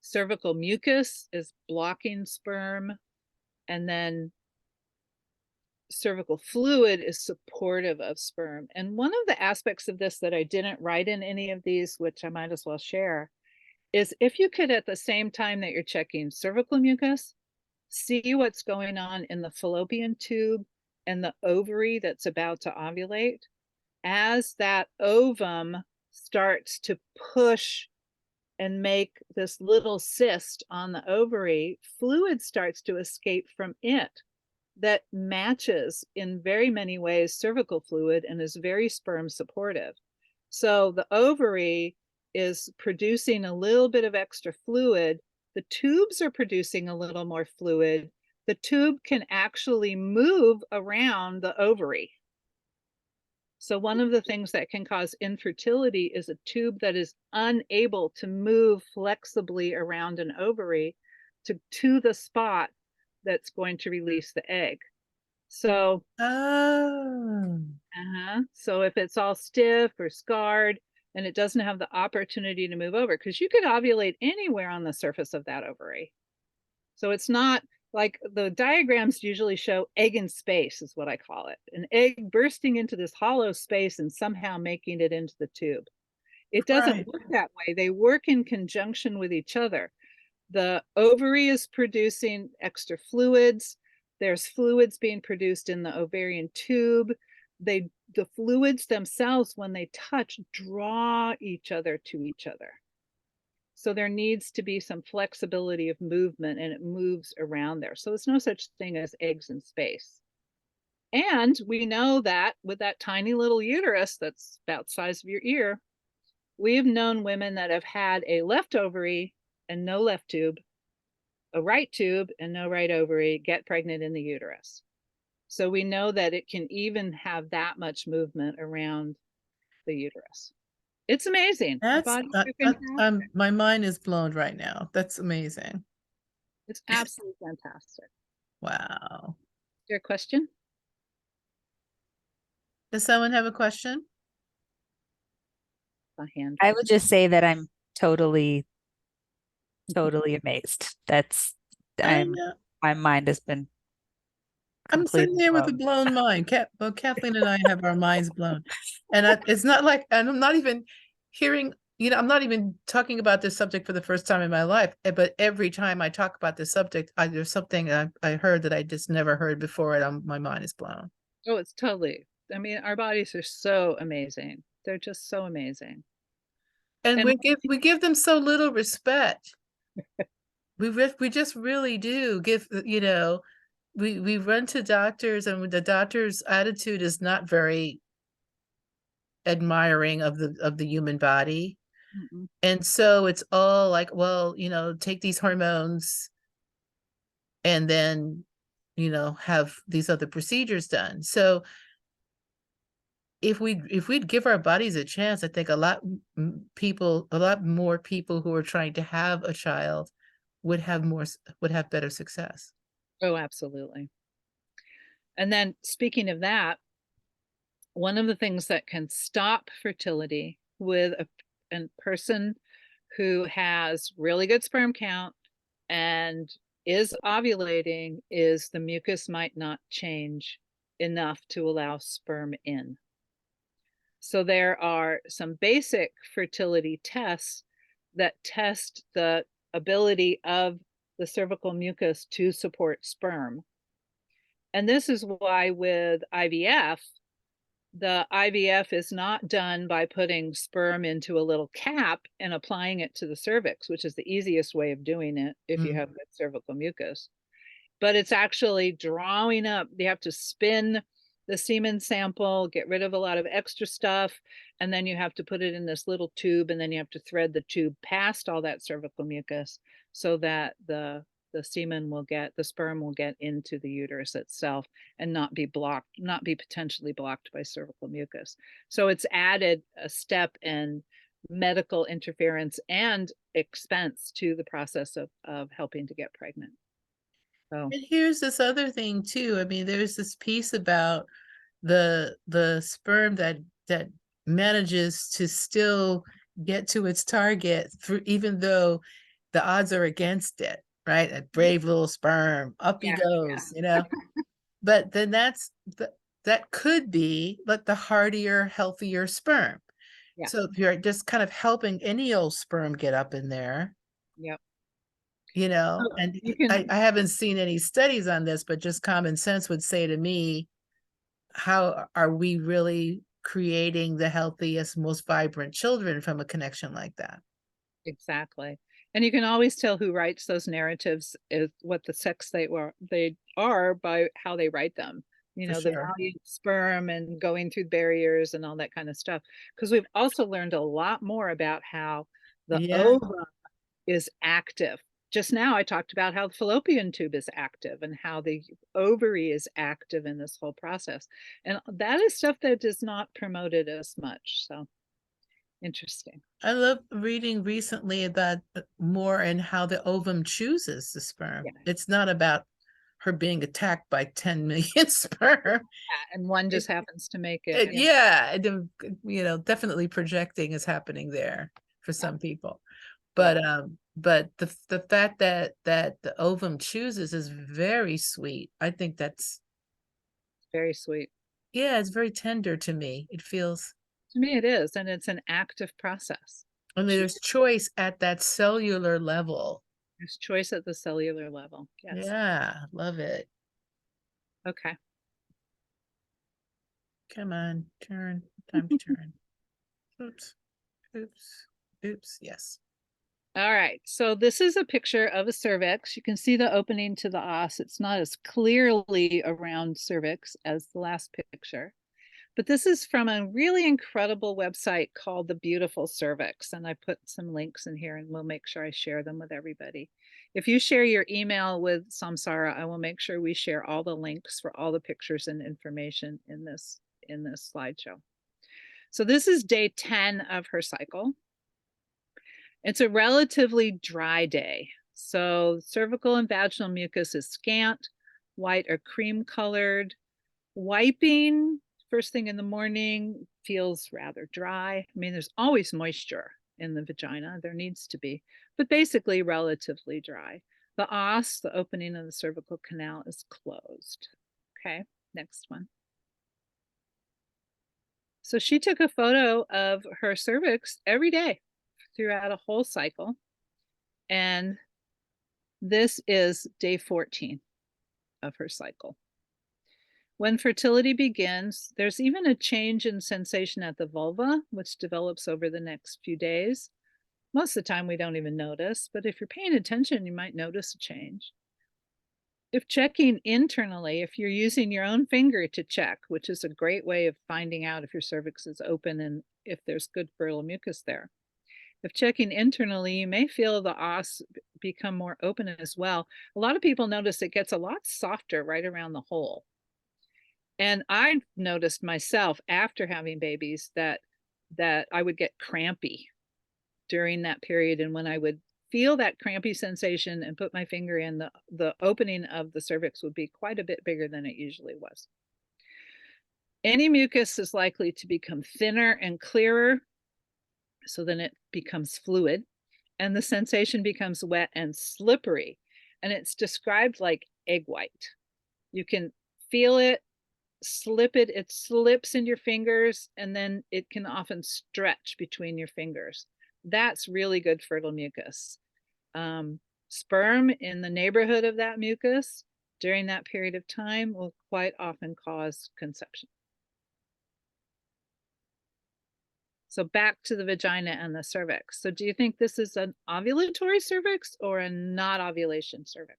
Cervical mucus is blocking sperm, and then cervical fluid is supportive of sperm. And one of the aspects of this that I didn't write in any of these, which I might as well share, is if you could, at the same time that you're checking cervical mucus, see what's going on in the fallopian tube and the ovary that's about to ovulate. As that ovum starts to push and make this little cyst on the ovary, fluid starts to escape from it that matches in very many ways cervical fluid and is very sperm supportive. So the ovary is producing a little bit of extra fluid. The tubes are producing a little more fluid. The tube can actually move around the ovary. So one of the things that can cause infertility is a tube that is unable to move flexibly around an ovary to the spot that's going to release the egg. So, Oh. so if it's all stiff or scarred and it doesn't have the opportunity to move over, because you could ovulate anywhere on the surface of that ovary. So it's not like the diagrams usually show egg in space is what I call it. An egg bursting into this hollow space and somehow making it into the tube. It doesn't work that way. They work in conjunction with each other. The ovary is producing extra fluids. There's fluids being produced in the ovarian tube. The fluids themselves, when they touch, draw each other to each other. So there needs to be some flexibility of movement, and it moves around there. So it's no such thing as eggs in space. And we know that with that tiny little uterus that's about the size of your ear, we've known women that have had a left ovary and no left tube, a right tube and no right ovary, get pregnant in the uterus. So we know that it can even have that much movement around the uterus. It's amazing. That's my mind is blown right now. That's amazing. It's absolutely fantastic. Wow. Your question? Does someone have a question? I would just say that I'm totally amazed. My mind has been I'm sitting there with a blown mind. Kathleen and I have our minds blown. And it's not like, and I'm not even hearing, I'm not even talking about this subject for the first time in my life, but every time I talk about this subject, there's something I heard that I just never heard before, and my mind is blown. Oh, it's totally, I mean, our bodies are so amazing. They're just so amazing. And we give them so little respect. We just really do give, we run to doctors, and the doctor's attitude is not very admiring of the human body. Mm-mm. And so it's all like, well, take these hormones and then, have these other procedures done. So if we'd give our bodies a chance, I think a lot more people who are trying to have a child would have better success. Oh, absolutely. And then speaking of that, one of the things that can stop fertility with a person who has really good sperm count and is ovulating is the mucus might not change enough to allow sperm in. So there are some basic fertility tests that test the ability of the cervical mucus to support sperm. And this is why with IVF, the IVF is not done by putting sperm into a little cap and applying it to the cervix, which is the easiest way of doing it if you have good cervical mucus. But it's actually drawing up. You have to spin the semen sample, get rid of a lot of extra stuff, and then you have to put it in this little tube, and then you have to thread the tube past all that cervical mucus so that the semen will get, the sperm will get into the uterus itself and not be blocked, not be potentially blocked by cervical mucus. So it's added a step in medical interference and expense to the process of helping to get pregnant. So And here's this other thing too. I mean, there's this piece about the sperm that manages to still get to its target through, even though the odds are against it, right? A brave little sperm, up he goes, you know. But then that could be like the hardier, healthier sperm. Yeah. So if you're just kind of helping any old sperm get up in there, Yep. you know, Oh, and you can, I haven't seen any studies on this, but just common sense would say to me, how are we really creating the healthiest, most vibrant children from a connection like that? exactly. And you can always tell who writes those narratives is what the sex they are by how they write them. You For know, the sure. value of sperm and going through barriers and all that kind of stuff. Because we've also learned a lot more about how the Yeah. ovum is active. Just now I talked about how the fallopian tube is active and how the ovary is active in this whole process. And that is stuff that is not promoted as much. So interesting. I love reading recently about more and how the ovum chooses the sperm. Yeah. It's not about her being attacked by 10 million sperm. Yeah, and one just happens to make it. Yeah, you know, definitely projecting is happening there for some people. But the fact that the ovum chooses is very sweet. I think that's, Very sweet. yeah, it's very tender to me. It feels, To me, it is, and it's an active process. I mean, there's choice at that cellular level. There's choice at the cellular level. Yes. Yeah, love it. Okay. Come on, turn. Time to turn. Oops, oops, oops. Yes. All right. So this is a picture of a cervix. You can see the opening to the os. It's not as clearly around cervix as the last picture. But this is from a really incredible website called The Beautiful Cervix. And I put some links in here and we'll make sure I share them with everybody. If you share your email with Samsarah, I will make sure we share all the links for all the pictures and information in this slideshow. So this is day 10 of her cycle. It's a relatively dry day. So cervical and vaginal mucus is scant, white or cream colored. Wiping first thing in the morning feels rather dry. I mean, there's always moisture in the vagina. There needs to be, but basically relatively dry. The os, the opening of the cervical canal, is closed. Okay, next one. So she took a photo of her cervix every day throughout a whole cycle. And this is day 14 of her cycle. When fertility begins, there's even a change in sensation at the vulva, which develops over the next few days. Most of the time we don't even notice, but if you're paying attention, you might notice a change. If checking internally, if you're using your own finger to check, which is a great way of finding out if your cervix is open and if there's good fertile mucus there. If checking internally, you may feel the os become more open as well. A lot of people notice it gets a lot softer right around the hole. And I've noticed myself after having babies that I would get crampy during that period. And when I would feel that crampy sensation and put my finger in, the opening of the cervix would be quite a bit bigger than it usually was. Any mucus is likely to become thinner and clearer. So then it becomes fluid and the sensation becomes wet and slippery. And it's described like egg white. You can feel it, slip it, it slips in your fingers, and then it can often stretch between your fingers. That's really good fertile mucus. Sperm in the neighborhood of that mucus during that period of time will quite often cause conception. So back to the vagina and the cervix. So do you think this is an ovulatory cervix or a not ovulation cervix?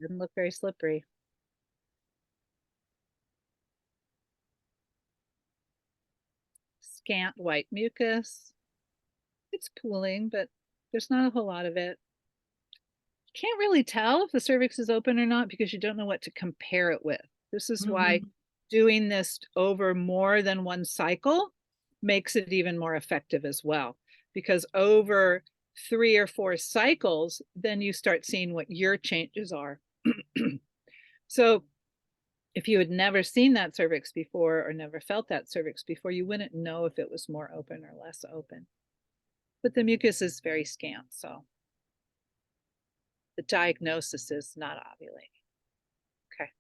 Didn't look very slippery. Scant white mucus. It's pooling, but there's not a whole lot of it. Can't really tell if the cervix is open or not because you don't know what to compare it with. This is why doing this over more than one cycle makes it even more effective as well. Because over 3 or 4 cycles, then you start seeing what your changes are. So if you had never seen that cervix before or never felt that cervix before, you wouldn't know if it was more open or less open. But the mucus is very scant, so the diagnosis is not ovulating. Okay.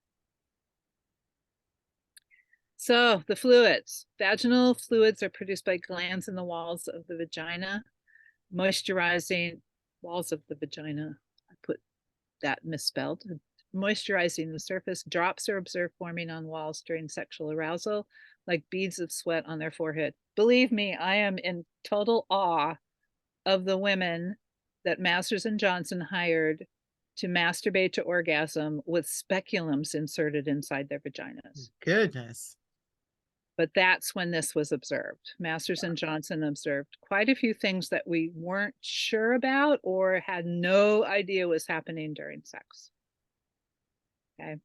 So the fluids. Vaginal fluids are produced by glands in the walls of the vagina, moisturizing walls of the vagina. I put that misspelled. Moisturizing the surface. Drops are observed forming on walls during sexual arousal, like beads of sweat on their forehead. Believe me, I am in total awe of the women that Masters and Johnson hired to masturbate to orgasm with speculums inserted inside their vaginas. Goodness. But that's when this was observed. Masters and Johnson observed quite a few things that we weren't sure about or had no idea was happening during sex. Okay,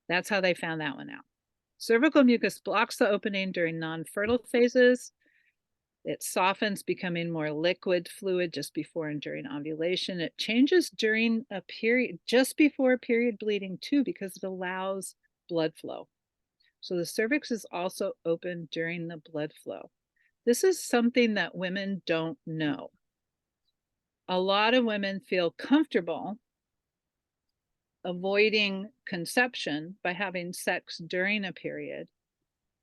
that's how they found that one out. Cervical mucus blocks the opening during non-fertile phases. It softens, becoming more liquid fluid just before and during ovulation. It changes during a period, just before period bleeding too, because it allows blood flow. So the cervix is also open during the blood flow. This is something that women don't know. A lot of women feel comfortable avoiding conception by having sex during a period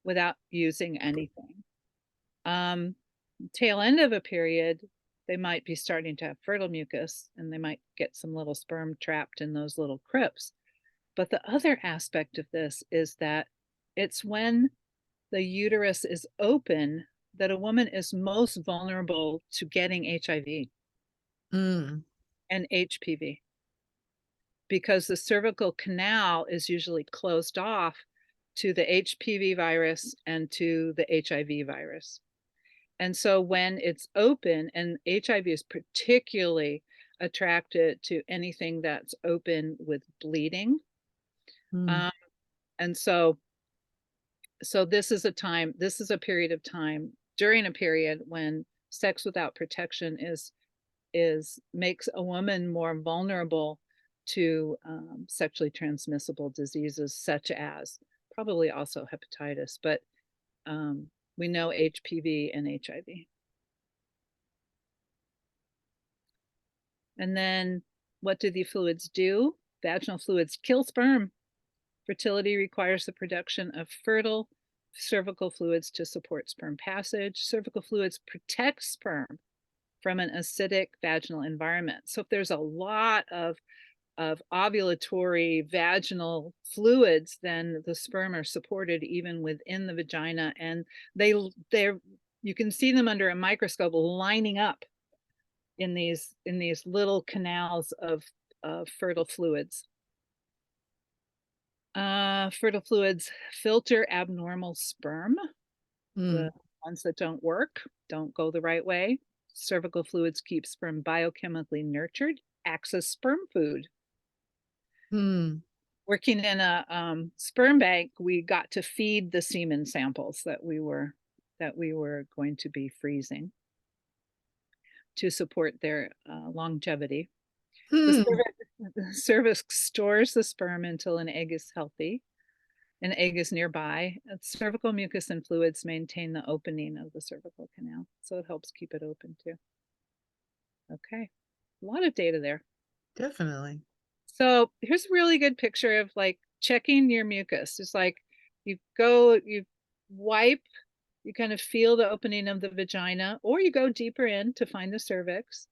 without using anything. Tail end of a period, they might be starting to have fertile mucus and they might get some little sperm trapped in those little crypts. But the other aspect of this is that it's when the uterus is open that a woman is most vulnerable to getting HIV and HPV, because the cervical canal is usually closed off to the HPV virus and to the HIV virus. And so when it's open, and HIV is particularly attracted to anything that's open with bleeding. And so this is a period of time during a period when sex without protection makes a woman more vulnerable to sexually transmissible diseases such as probably also hepatitis, but we know HPV and HIV. And then what do the fluids do? Vaginal fluids kill sperm. Fertility requires the production of fertile cervical fluids to support sperm passage. Cervical fluids protect sperm from an acidic vaginal environment. So if there's a lot of ovulatory vaginal fluids, then the sperm are supported even within the vagina, and you can see them under a microscope lining up in these little canals of fertile fluids. Fertile fluids filter abnormal sperm. The ones that don't work, don't go the right way. Cervical fluids keep sperm biochemically nurtured, acts as sperm food. Working in a sperm bank, we got to feed the semen samples that we were going to be freezing to support their longevity. The cervix stores the sperm until an egg is healthy. An egg is nearby. Cervical mucus and fluids maintain the opening of the cervical canal, so it helps keep it open too. Okay, a lot of data there. Definitely. So here's a really good picture of like checking your mucus. It's like you go, you wipe, you kind of feel the opening of the vagina, or you go deeper in to find the cervix.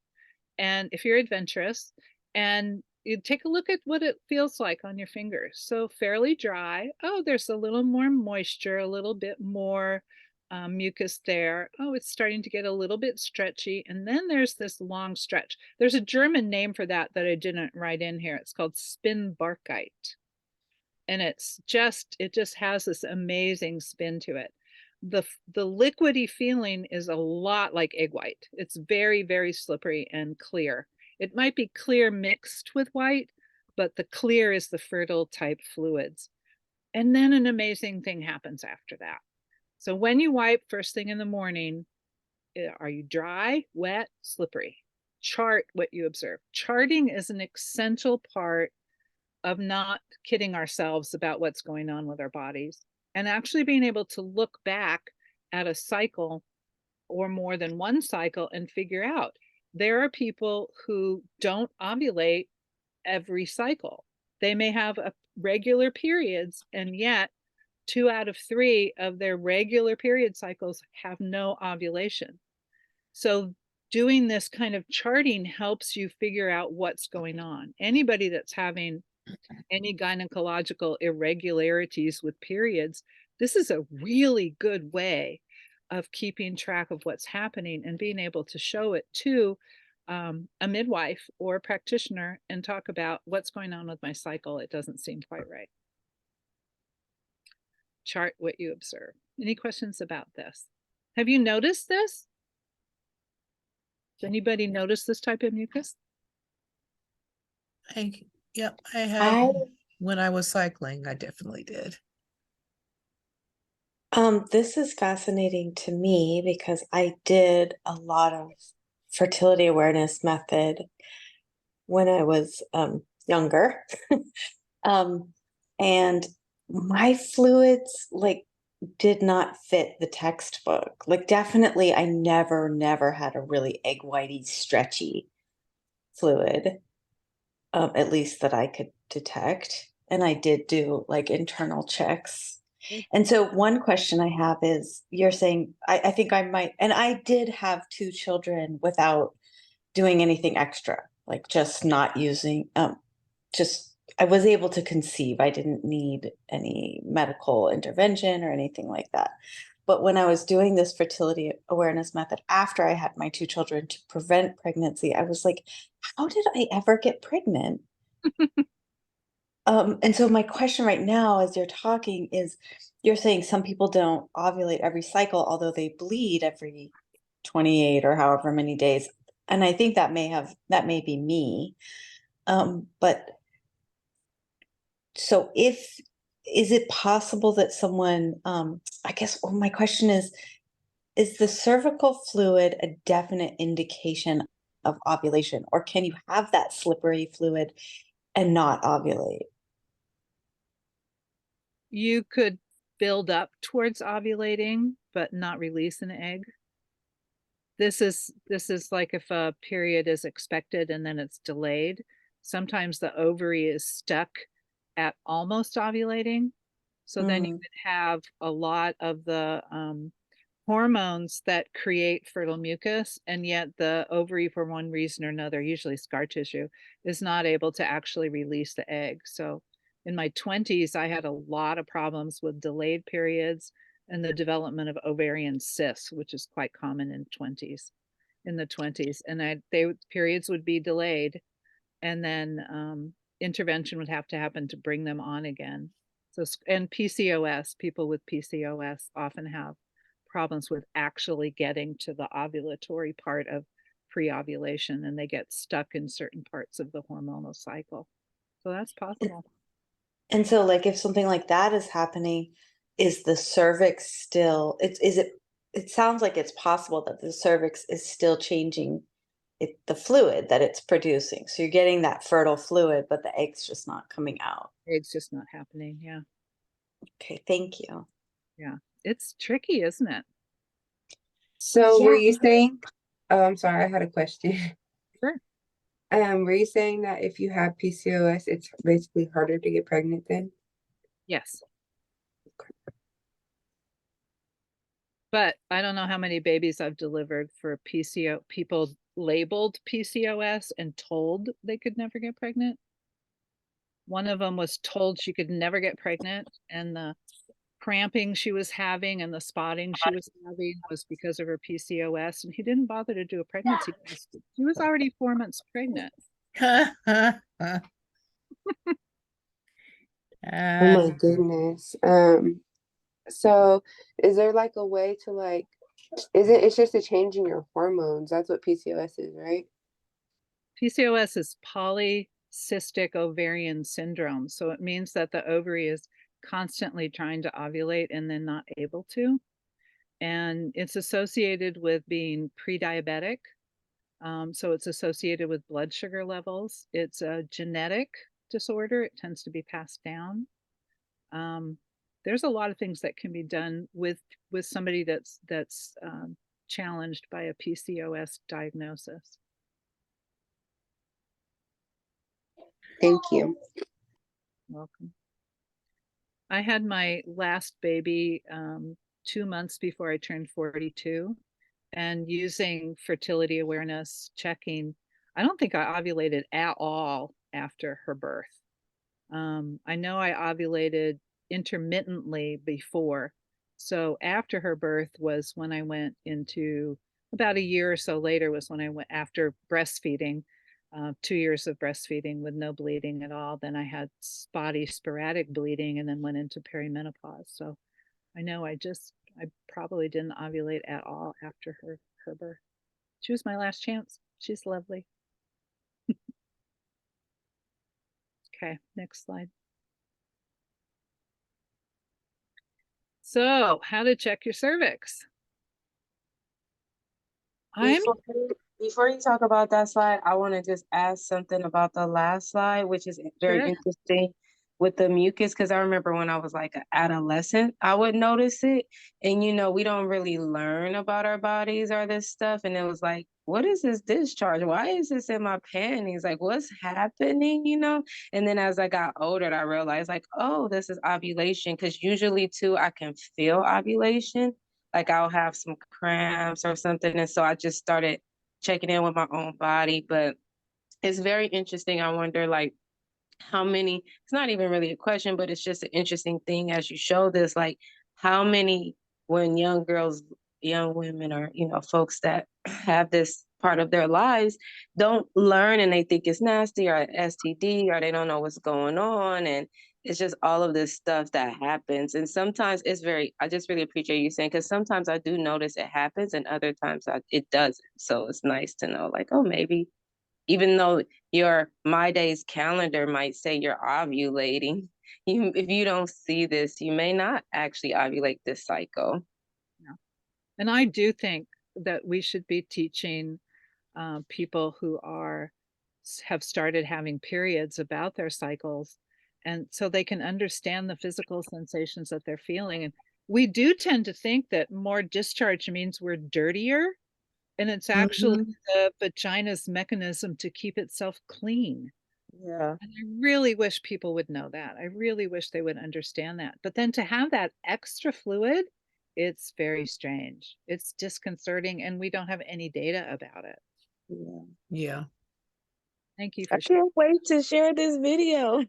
And if you're adventurous, and you take a look at what it feels like on your fingers. So fairly dry. Oh, there's a little more moisture, a little bit more mucus there. Oh, it's starting to get a little bit stretchy. And then there's this long stretch. There's a German name for that I didn't write in here. It's called Spinnbarkeit. And it just has this amazing spin to it. The liquidy feeling is a lot like egg white. It's very, very slippery and clear. It might be clear mixed with white, but the clear is the fertile type fluids. And then an amazing thing happens after that. So when you wipe first thing in the morning, are you dry, wet, slippery? Chart what you observe. Charting is an essential part of not kidding ourselves about what's going on with our bodies, and actually being able to look back at a cycle or more than one cycle and figure out. There are people who don't ovulate every cycle. They may have regular periods, and yet 2 out of 3 of their regular period cycles have no ovulation. So doing this kind of charting helps you figure out what's going on. Anybody that's having any gynecological irregularities with periods, this is a really good way of keeping track of what's happening and being able to show it to a midwife or a practitioner and talk about what's going on with my cycle. It doesn't seem quite right. Chart what you observe. Any questions about this? Have you noticed this? Does anybody notice this type of mucus? Yep, I have. When I was cycling, I definitely did. This is fascinating to me because I did a lot of fertility awareness method when I was younger. And my fluids did not fit the textbook. Definitely I never had a really egg whitey stretchy fluid, at least that I could detect. And I did do internal checks. And so one question I have is, you're saying, I think I might, and I did have 2 children without doing anything extra, just not using, I was able to conceive. I didn't need any medical intervention or anything like that. But when I was doing this fertility awareness method after I had my 2 children to prevent pregnancy, I was like, how did I ever get pregnant? And so my question right now, as you're talking, is you're saying some people don't ovulate every cycle, although they bleed every 28 or however many days. And I think that may be me. But so is it possible that someone, I guess, my question is the cervical fluid a definite indication of ovulation, or can you have that slippery fluid and not ovulate? You could build up towards ovulating, but not release an egg. This is like if a period is expected and then it's delayed. Sometimes the ovary is stuck at almost ovulating. So then you could have a lot of the hormones that create fertile mucus, and yet the ovary, for one reason or another, usually scar tissue, is not able to actually release the egg. So in my 20s, I had a lot of problems with delayed periods and the development of ovarian cysts, which is quite common in the 20s. And periods would be delayed, and then intervention would have to happen to bring them on again. So, and PCOS, people with PCOS often have problems with actually getting to the ovulatory part of pre-ovulation, and they get stuck in certain parts of the hormonal cycle. So that's possible. And so if something like that is happening, is the cervix still, it sounds like it's possible that the cervix is still changing the fluid that it's producing. So you're getting that fertile fluid, but the egg's just not coming out. It's just not happening. Yeah. Okay, thank you. Yeah. It's tricky, isn't it? So were you saying, oh, I'm sorry, I had a question. Sure. Were you saying that if you have PCOS, it's basically harder to get pregnant then? Yes. But I don't know how many babies I've delivered for PCO, people labeled PCOS and told they could never get pregnant. One of them was told she could never get pregnant, and the cramping she was having and the spotting she was having was because of her PCOS, and he didn't bother to do a pregnancy test. She was already 4 months pregnant. Oh my goodness. So is there like a way to like, it's just a change in your hormones? That's what PCOS is, right? PCOS is polycystic ovarian syndrome. So it means that the ovary is constantly trying to ovulate and then not able to. And it's associated with being pre-diabetic. So it's associated with blood sugar levels. It's a genetic disorder. It tends to be passed down. There's a lot of things that can be done with somebody that's challenged by a PCOS diagnosis. Thank you. Welcome. I had my last baby 2 months before I turned 42, and using fertility awareness checking, I don't think I ovulated at all after her birth. I know I ovulated intermittently before. So after her birth was when I went into, about a year or so later was when I went after breastfeeding, 2 years of breastfeeding with no bleeding at all. Then I had spotty sporadic bleeding and then went into perimenopause. So I know I probably didn't ovulate at all after her birth. She was my last chance. She's lovely. Okay, next slide. So, how to check your cervix? Before you talk about that slide, I want to just ask something about the last slide, which is very Sure. interesting with the mucus, because I remember when I was like an adolescent, I would notice it. And, you know, we don't really learn about our bodies or this stuff. And it was like, what is this discharge? Why is this in my panties? Like, what's happening, you know? And then as I got older, I realized like, oh, this is ovulation. Because usually too, I can feel ovulation. Like I'll have some cramps or something. And so I just started checking in with my own body. But it's very interesting. I wonder like how many, it's not even really a question, but it's just an interesting thing as you show this, like how many when young girls, young women, or, you know, folks that have this part of their lives don't learn and they think it's nasty or STD or they don't know what's going on. And it's just all of this stuff that happens. And sometimes it's very, I just really appreciate you saying, because sometimes I do notice it happens and other times it doesn't. So it's nice to know like, oh, maybe even though your My Days calendar might say you're ovulating, if you don't see this, you may not actually ovulate this cycle. Yeah. And I do think that we should be teaching people who have started having periods about their cycles, and so they can understand the physical sensations that they're feeling. And we do tend to think that more discharge means we're dirtier, and it's actually the vagina's mechanism to keep itself clean. Yeah. And I really wish people would know that. I really wish they would understand that. But then to have that extra fluid, it's very strange. It's disconcerting, and we don't have any data about it. Yeah. Yeah. Thank you for I can't wait to share this video.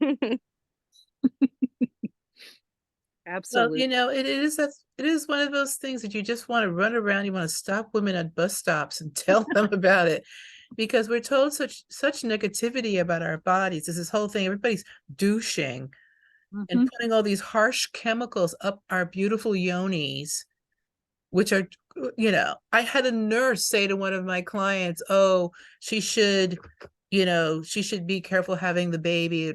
Well, Absolutely. you know, it is one of those things that you just want to run around. You want to stop women at bus stops and tell them about it, because we're told such negativity about our bodies. There's this whole thing, everybody's douching and putting all these harsh chemicals up our beautiful yonis, which are, you know, I had a nurse say to one of my clients, oh, she should be careful having the baby,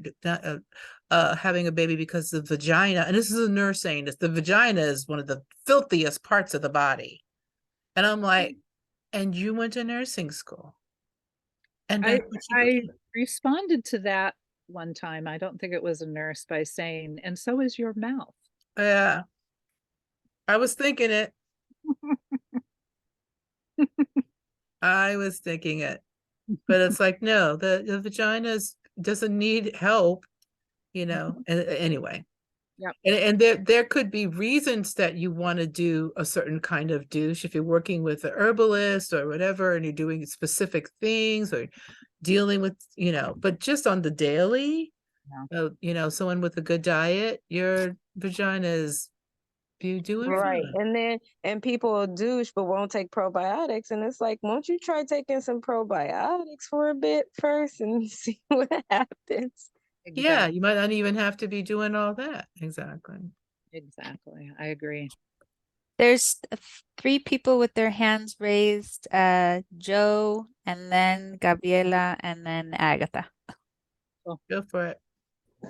having a baby because the vagina, and this is a nurse saying this, the vagina is one of the filthiest parts of the body. And I'm like, and you went to nursing school. And I responded to that one time. I don't think it was a nurse, by saying, and so is your mouth. yeah, I was thinking it. I was thinking it. But it's like, no, the vagina doesn't need help, you know. Anyway, Yep. And there could be reasons that you want to do a certain kind of douche if you're working with an herbalist or whatever, and you're doing specific things or dealing with, but just on the daily, someone with a good diet, your vagina is doing Right. fine. And people will douche but won't take probiotics. And it's like, won't you try taking some probiotics for a bit first and see what happens? Yeah, Exactly. you might not even have to be doing all that. Exactly. Exactly. I agree. There's three people with their hands raised, Joe, and then Gabriela, and then Agatha. Go for it.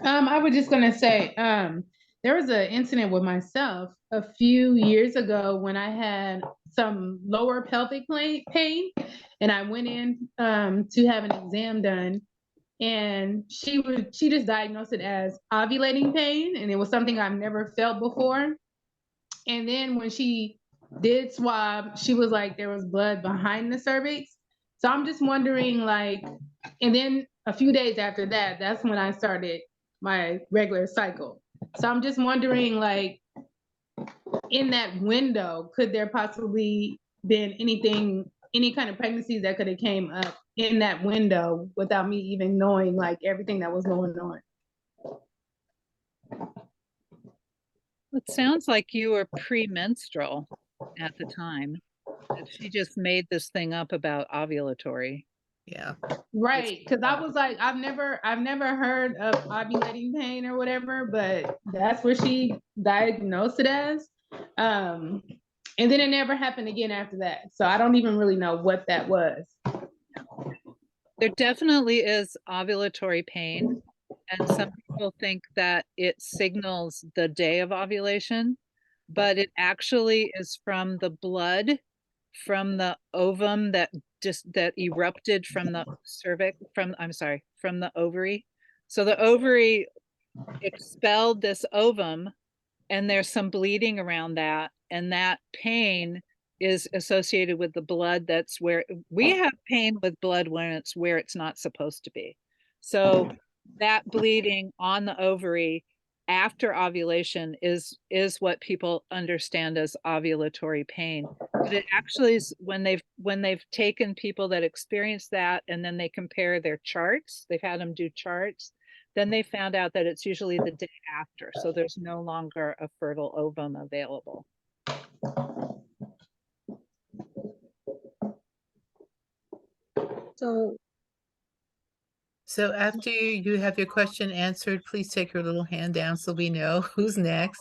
I was just gonna say, there was an incident with myself a few years ago when I had some lower pelvic pain, and I went in to have an exam done, and she just diagnosed it as ovulating pain, and it was something I've never felt before. And then when she did swab, she was like, there was blood behind the cervix. So I'm just wondering, like, and then a few days after that, that's when I started my regular cycle. So I'm just wondering, like, in that window, could there possibly been any kind of pregnancies that could have came up in that window without me even knowing, like, everything that was going on? It sounds like you were premenstrual at the time. That she just made this thing up about ovulatory. Yeah. Right, because I was like, I've never heard of ovulating pain or whatever, but that's what she diagnosed it as. And then it never happened again after that. So I don't even really know what that was. There definitely is ovulatory pain, and some people think that it signals the day of ovulation, but it actually is from the blood from the ovum that erupted from the from the ovary. So the ovary expelled this ovum, and there's some bleeding around that, and that pain is associated with the blood. That's where we have pain with blood when it's where it's not supposed to be. So that bleeding on the ovary after ovulation is what people understand as ovulatory pain. But it actually is when they've taken people that experience that and then they compare their charts, they've had them do charts, then they found out that it's usually the day after. So there's no longer a fertile ovum available. So after you have your question answered, please take your little hand down so we know who's next.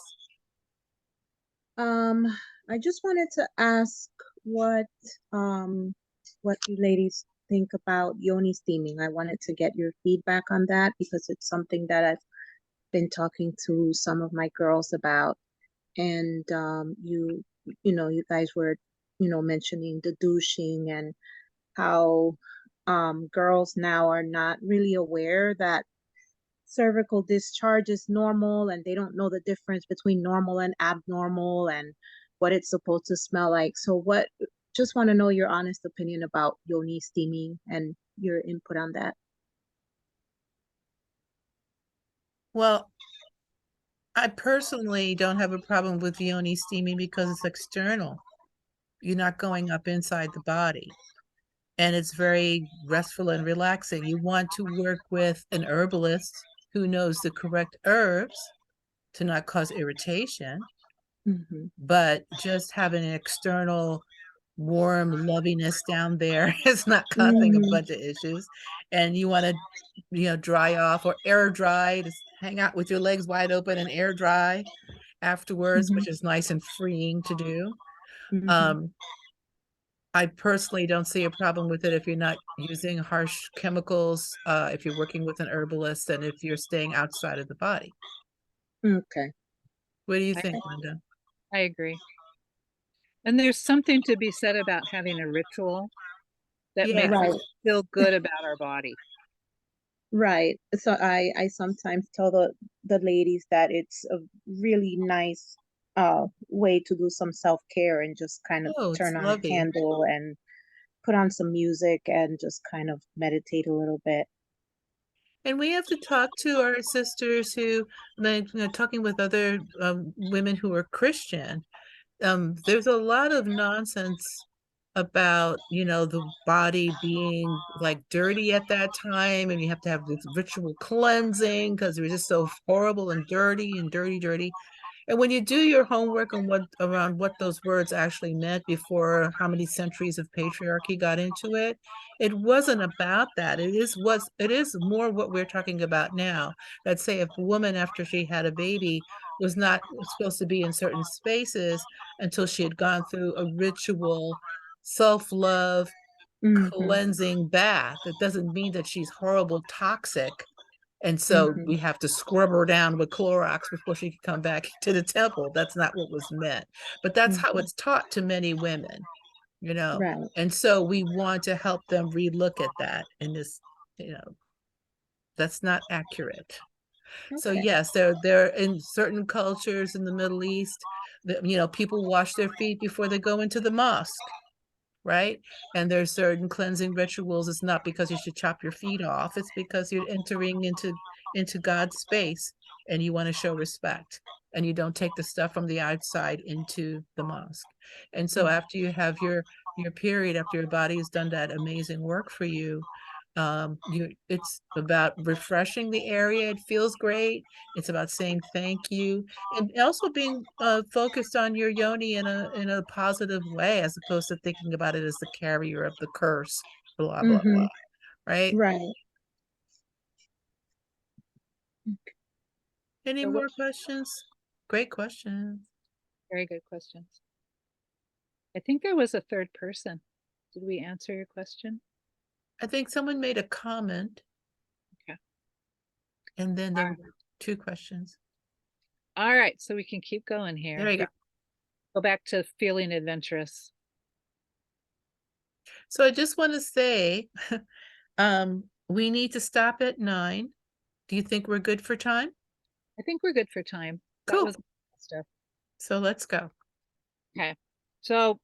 I just wanted to ask what you ladies think about yoni steaming. I wanted to get your feedback on that because it's something that I've been talking to some of my girls about. And you guys were, mentioning the douching and how girls now are not really aware that cervical discharge is normal and they don't know the difference between normal and abnormal and what it's supposed to smell like. So just want to know your honest opinion about yoni steaming and your input on that. Well, I personally don't have a problem with yoni steaming because it's external. You're not going up inside the body. And it's very restful and relaxing. You want to work with an herbalist who knows the correct herbs to not cause irritation, but just having an external warm loviness down there is not causing a bunch of issues. And you want to, dry off or air dry, just hang out with your legs wide open and air dry afterwards, which is nice and freeing to do. I personally don't see a problem with it if you're not using harsh chemicals, if you're working with an herbalist, and if you're staying outside of the body. Okay. What do you think, Linda? I agree. And there's something to be said about having a ritual that makes us feel good about our body. Right. So I sometimes tell the ladies that it's a really nice way to do some self-care and just kind of turn on a candle and put on some music and just kind of meditate a little bit. And we have to talk to our sisters who, like, talking with other women who are Christian. There's a lot of nonsense about, the body being like dirty at that time, and you have to have this ritual cleansing because it was just so horrible and dirty and dirty, dirty. And when you do your homework on what those words actually meant before how many centuries of patriarchy got into it, it wasn't about that. It is more what we're talking about now. That say if a woman after she had a baby was not supposed to be in certain spaces until she had gone through a ritual self-love Mm-hmm. cleansing bath. It doesn't mean that she's horrible, toxic, and so Mm-hmm. we have to scrub her down with Clorox before she can come back to the temple. That's not what was meant. But that's how Mm-hmm. it's taught to many women, you know. Right. And so we want to help them relook at that. And this, that's not accurate. So Okay. yes, there in certain cultures in the Middle East, people wash their feet before they go into the mosque, right? And there's certain cleansing rituals. It's not because you should chop your feet off. It's because you're entering into God's space and you want to show respect. And you don't take the stuff from the outside into the mosque. And so after you have your period, after your body has done that amazing work for you, it's about refreshing the area. It feels great. It's about saying thank you, and also being focused on your yoni in a positive way, as opposed to thinking about it as the carrier of the curse, blah blah Mm-hmm. blah, right? Right. Any So what, more questions? Great questions. very good questions. I think there was a third person. Did we answer your question? I think someone made a comment. Okay. And then there were two questions. All right, so we can keep going here. There you go. Go back to feeling adventurous. So I just want to say, we need to stop at 9. Do you think we're good for time? I think we're good for time. Cool. That was stuff. So let's go. Okay. So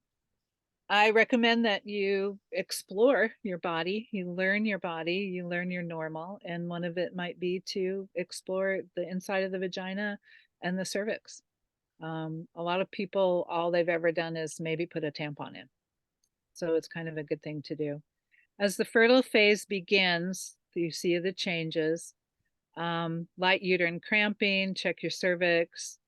I recommend that you explore your body, you learn your body, you learn your normal, and one of it might be to explore the inside of the vagina and the cervix. A lot of people, all they've ever done is maybe put a tampon in. So it's kind of a good thing to do. As the fertile phase begins, you see the changes. Light uterine cramping, check your cervix.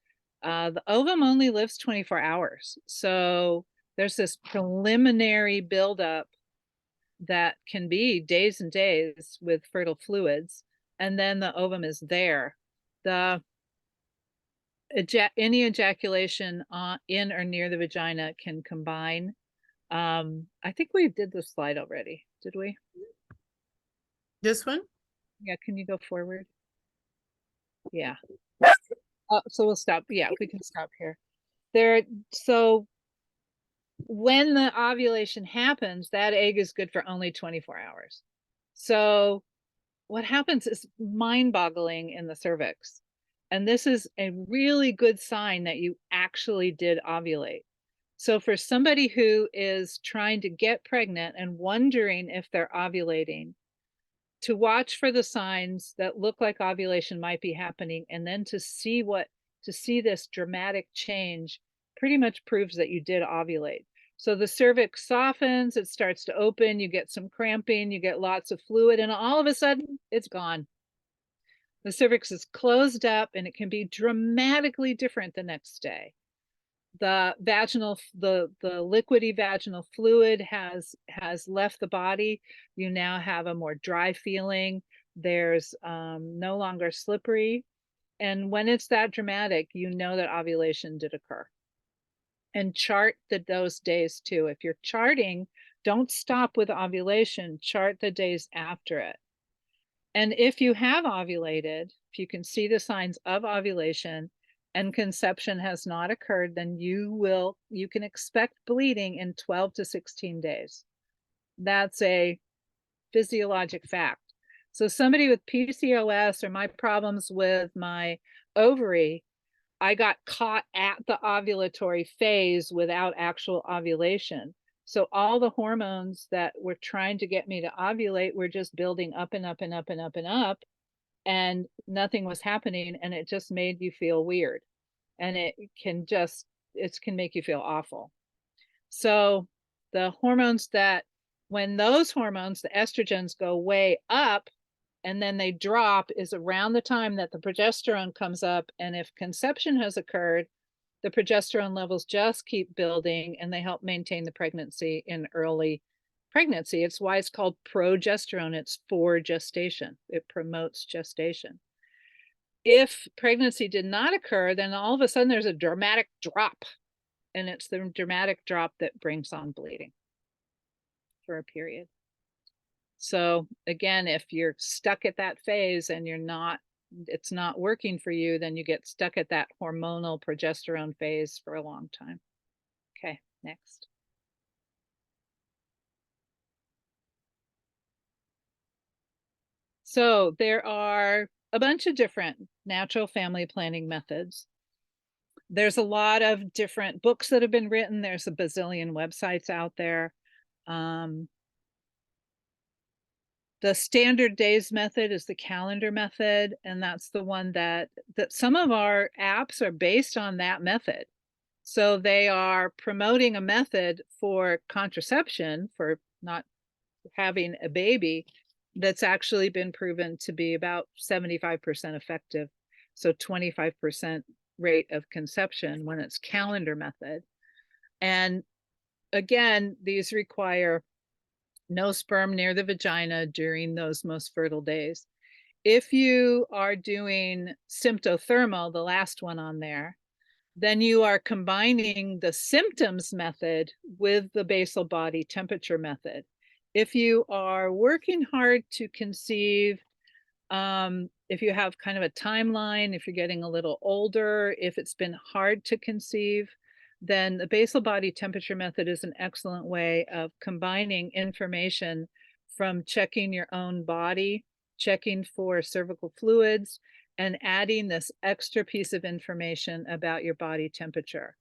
The ovum only lives 24 hours. So there's this preliminary buildup that can be days and days with fertile fluids, and then the ovum is there. Any ejaculation in or near the vagina can combine. I think we did this slide already, did we? This one? Yeah, can you go forward? Yeah. So we'll stop. Yeah, we can stop here. So when the ovulation happens, that egg is good for only 24 hours. So what happens is mind-boggling in the cervix. And this is a really good sign that you actually did ovulate. So for somebody who is trying to get pregnant and wondering if they're ovulating, to watch for the signs that look like ovulation might be happening, and then to see this dramatic change pretty much proves that you did ovulate. So the cervix softens, it starts to open, you get some cramping, you get lots of fluid, and all of a sudden it's gone. The cervix is closed up and it can be dramatically different the next day. The liquidy vaginal fluid has left the body. You now have a more dry feeling. There's no longer slippery. And when it's that dramatic, you know that ovulation did occur. And chart those days too. If you're charting, don't stop with ovulation, chart the days after it. And if you have ovulated, if you can see the signs of ovulation and conception has not occurred, then you can expect bleeding in 12 to 16 days. That's a physiologic fact. So somebody with PCOS or my problems with my ovary, I got caught at the ovulatory phase without actual ovulation. So all the hormones that were trying to get me to ovulate were just building up and up and up and up and up. and nothing was happening, and it just made you feel weird, and it can make you feel awful. So the hormones when those hormones, the estrogens, go way up and then they drop is around the time that the progesterone comes up. And if conception has occurred, the progesterone levels just keep building and they help maintain the pregnancy in early pregnancy. It's why it's called progesterone. It's for gestation. It promotes gestation. If pregnancy did not occur, then all of a sudden there's a dramatic drop, and it's the dramatic drop that brings on bleeding for a period. So again, if you're stuck at that phase and it's not working for you, then you get stuck at that hormonal progesterone phase for a long time. Okay, next. So there are a bunch of different natural family planning methods. There's a lot of different books that have been written. There's a bazillion websites out there. The standard days method is the calendar method, and that's the one that some of our apps are based on that method. So they are promoting a method for contraception, for not having a baby, that's actually been proven to be about 75% effective. So 25% rate of conception when it's calendar method. And again, these require no sperm near the vagina during those most fertile days. If you are doing symptothermal, the last one on there, then you are combining the symptoms method with the basal body temperature method. If you are working hard to conceive, if you have kind of a timeline, if you're getting a little older, if it's been hard to conceive, then the basal body temperature method is an excellent way of combining information from checking your own body, checking for cervical fluids, and adding this extra piece of information about your body temperature.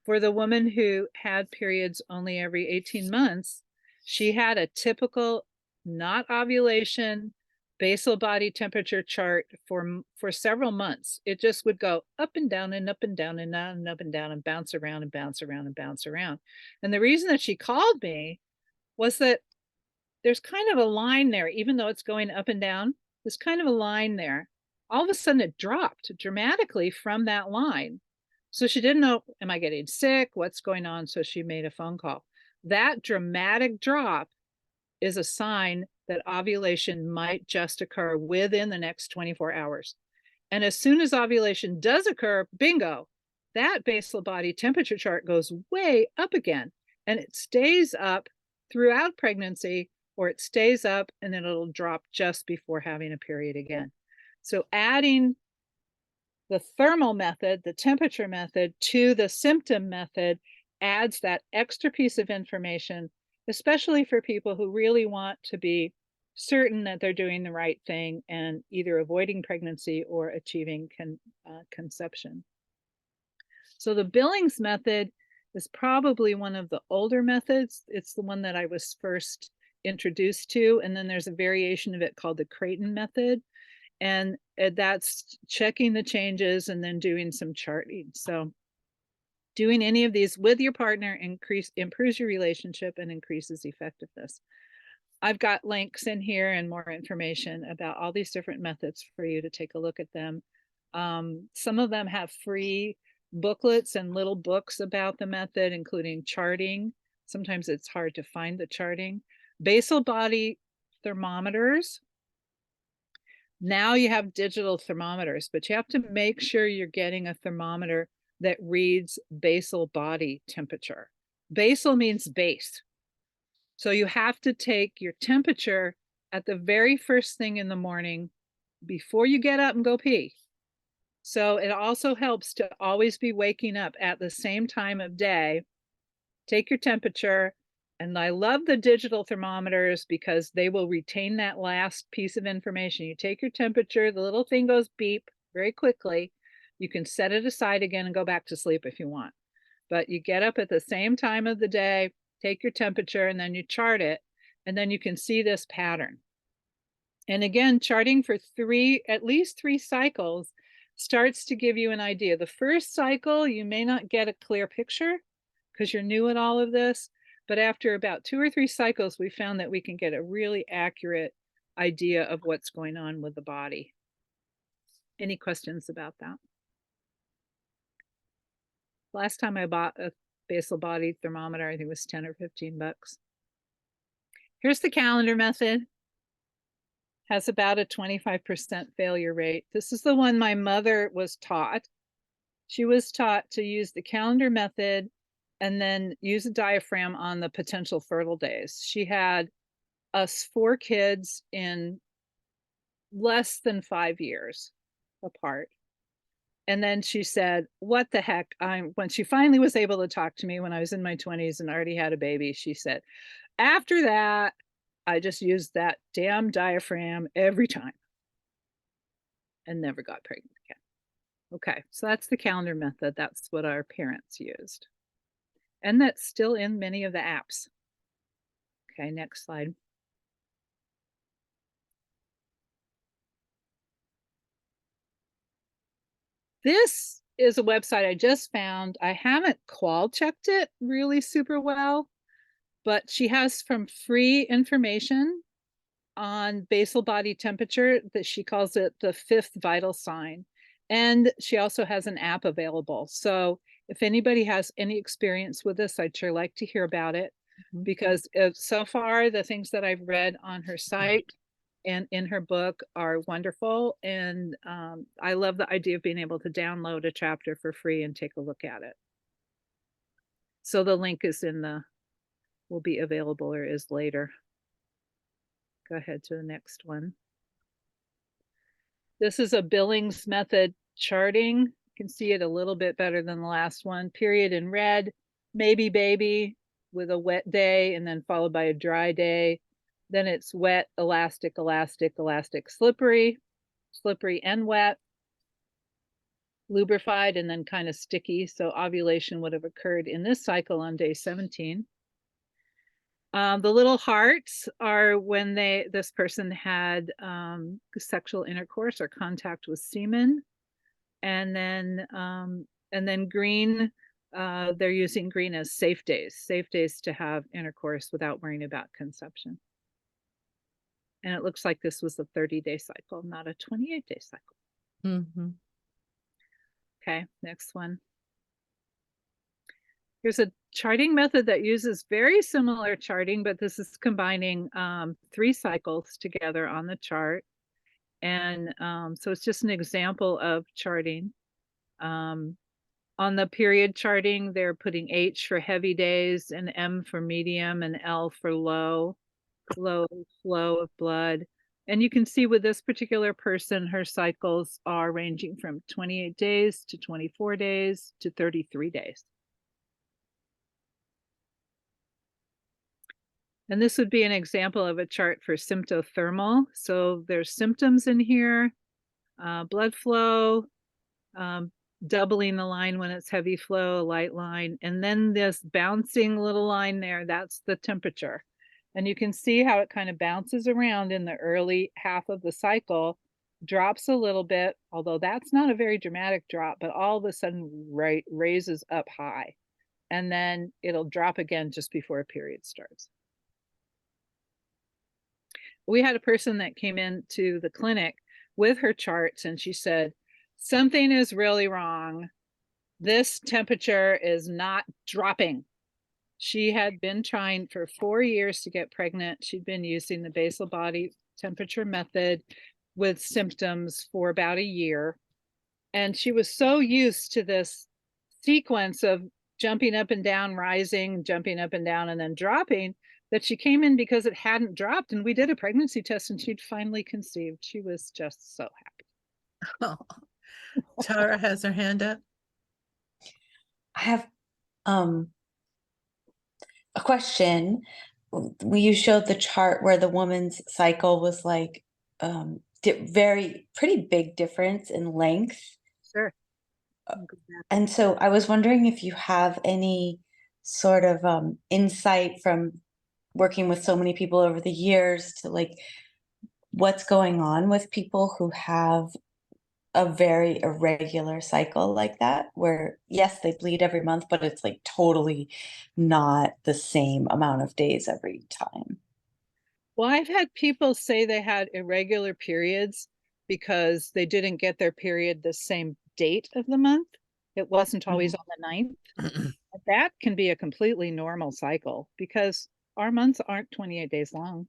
For the woman who had periods only every 18 months, she had a typical, not ovulation, basal body temperature chart for several months. It just would go up and down and up and down and down and up and down and bounce around and bounce around and bounce around. And the reason that she called me was that there's kind of a line there, even though it's going up and down, there's kind of a line there. All of a sudden it dropped dramatically from that line. So she didn't know, am I getting sick? What's going on? So she made a phone call. That dramatic drop is a sign that ovulation might just occur within the next 24 hours. And as soon as ovulation does occur, bingo, that basal body temperature chart goes way up again, and it stays up throughout pregnancy, or it stays up and then it'll drop just before having a period again. So adding the thermal method, the temperature method, to the symptom method adds that extra piece of information, especially for people who really want to be certain that they're doing the right thing and either avoiding pregnancy or achieving conception. So the Billings method is probably one of the older methods. It's the one that I was first introduced to, and then there's a variation of it called the Creighton method, and that's checking the changes and then doing some charting. So doing any of these with your partner improves your relationship and increases effectiveness. I've got links in here and more information about all these different methods for you to take a look at them. Some of them have free booklets and little books about the method, including charting. Sometimes it's hard to find the charting. Basal body thermometers. Now you have digital thermometers, but you have to make sure you're getting a thermometer that reads basal body temperature. Basal means base. So you have to take your temperature at the very first thing in the morning before you get up and go pee. So it also helps to always be waking up at the same time of day. Take your temperature. And I love the digital thermometers because they will retain that last piece of information. You take your temperature, the little thing goes beep very quickly. You can set it aside again and go back to sleep if you want. But you get up at the same time of the day, take your temperature, and then you chart it. And then you can see this pattern. And again, charting for at least three cycles starts to give you an idea. The first cycle, you may not get a clear picture because you're new at all of this, but after about 2 or 3 cycles, we found that we can get a really accurate idea of what's going on with the body. Any questions about that? Last time I bought a basal body thermometer, I think it was 10 or 15 bucks. Here's the calendar method. Has about a 25% failure rate. This is the one my mother was taught. She was taught to use the calendar method and then use a diaphragm on the potential fertile days. She had us 4 kids in less than 5 years apart. And then she said, what the heck? When she finally was able to talk to me when I was in my 20s and already had a baby, she said, after that, I just used that damn diaphragm every time and never got pregnant again. Okay, so that's the calendar method. That's what our parents used. And that's still in many of the apps. Okay, next slide. This is a website I just found. I haven't checked it really super well, but she has some free information on basal body temperature that she calls it the 5th vital sign. And she also has an app available. So if anybody has any experience with this, I'd sure like to hear about it, because so far the things that I've read on her site and in her book are wonderful. And I love the idea of being able to download a chapter for free and take a look at it. So the link is will be available or is later. Go ahead to the next one. This is a Billings method charting. You can see it a little bit better than the last one. Period in red, maybe baby with a wet day and then followed by a dry day. Then it's wet, elastic, elastic, elastic, slippery, slippery and wet, lubrified, and then kind of sticky. So ovulation would have occurred in this cycle on day 17. The little hearts are when this person had sexual intercourse or contact with semen, and then green. They're using green as safe days to have intercourse without worrying about conception. And it looks like this was a 30-day cycle, not a 28-day cycle. Mm-hmm. Okay, next one. Here's a charting method that uses very similar charting, but this is combining 3 cycles together on the chart. And so it's just an example of charting. On the period charting, they're putting H for heavy days and M for medium and L for low flow of blood. And you can see with this particular person, her cycles are ranging from 28 days to 24 days to 33 days. And this would be an example of a chart for symptothermal. So there's symptoms in here, blood flow, doubling the line when it's heavy flow, a light line, and then this bouncing little line there, that's the temperature. And you can see how it kind of bounces around in the early half of the cycle, drops a little bit, although that's not a very dramatic drop, but all of a sudden raises up high. And then it'll drop again just before a period starts. We had a person that came into the clinic with her charts and she said, something is really wrong. This temperature is not dropping. She had been trying for 4 years to get pregnant. She'd been using the basal body temperature method with symptoms for about a year. And she was so used to this sequence of jumping up and down, rising, jumping up and down, and then dropping, that she came in because it hadn't dropped. And we did a pregnancy test and she'd finally conceived. She was just so happy. Oh. Tara has her hand up. I have a question. You showed the chart where the woman's cycle was like pretty big difference in length. Sure. And so I was wondering if you have any sort of insight from working with so many people over the years to like, what's going on with people who have a very irregular cycle like that, where yes, they bleed every month, but it's like totally not the same amount of days every time. Well, I've had people say they had irregular periods because they didn't get their period the same date of the month. It wasn't always on the 9th. That can be a completely normal cycle because our months aren't 28 days long.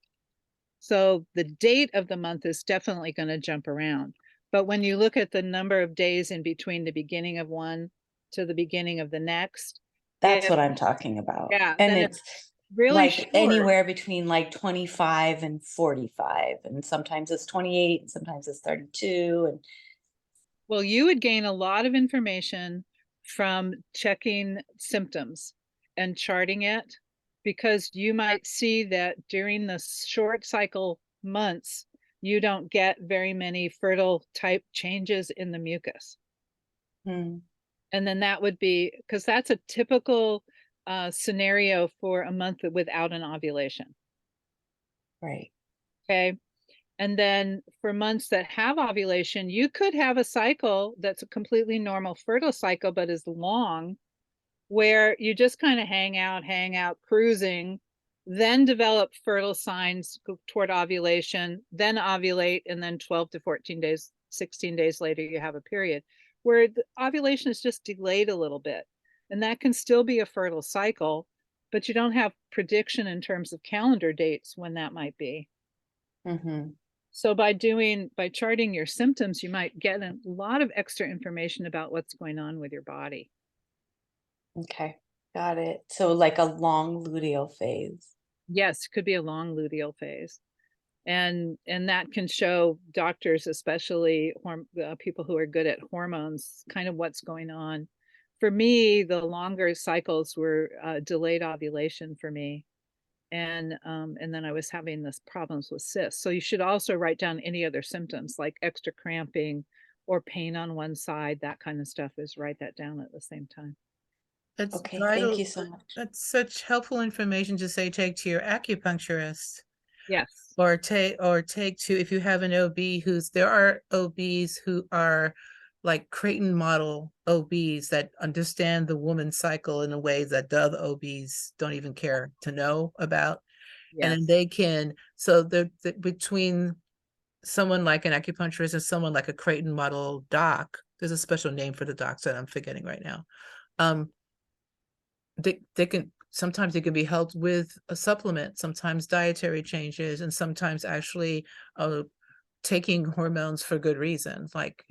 So the date of the month is definitely going to jump around. But when you look at the number of days in between the beginning of one to the beginning of the next, That's what I'm talking about. yeah, And then it's really like short. anywhere between like 25 and 45. And sometimes it's 28 and sometimes it's 32. And well, you would gain a lot of information from checking symptoms and charting it, because you might see that during the short cycle months, you don't get very many fertile type changes in the mucus. Hmm. And then that would be, because that's a typical scenario for a month without an ovulation. Right. Okay. And then for months that have ovulation, you could have a cycle that's a completely normal fertile cycle, but is long, where you just kind of hang out, cruising, then develop fertile signs toward ovulation, then ovulate, and then 12 to 14 days, 16 days later, you have a period where the ovulation is just delayed a little bit. And that can still be a fertile cycle, but you don't have prediction in terms of calendar dates when that might be. Mm-hmm. So by charting your symptoms, you might get a lot of extra information about what's going on with your body. Okay. Got it. So like a long luteal phase. Yes, could be a long luteal phase. And that can show doctors, especially people who are good at hormones, kind of what's going on. For me, the longer cycles were delayed ovulation for me. And then I was having this problems with cysts. So you should also write down any other symptoms like extra cramping or pain on one side. That kind of stuff is write that down at the same time. That's Okay, vital. thank you so much. That's such helpful information to say take to your acupuncturist. Yes. Or take to, if you have an OB there are OBs who are like Creighton model OBs that understand the woman's cycle in a way that the other OBs don't even care to know about. Yes. And then they can, so the between someone like an acupuncturist and someone like a Creighton model doc, there's a special name for the docs that I'm forgetting right now. They can, sometimes they can be helped with a supplement, sometimes dietary changes, and sometimes actually taking hormones for good reasons, like,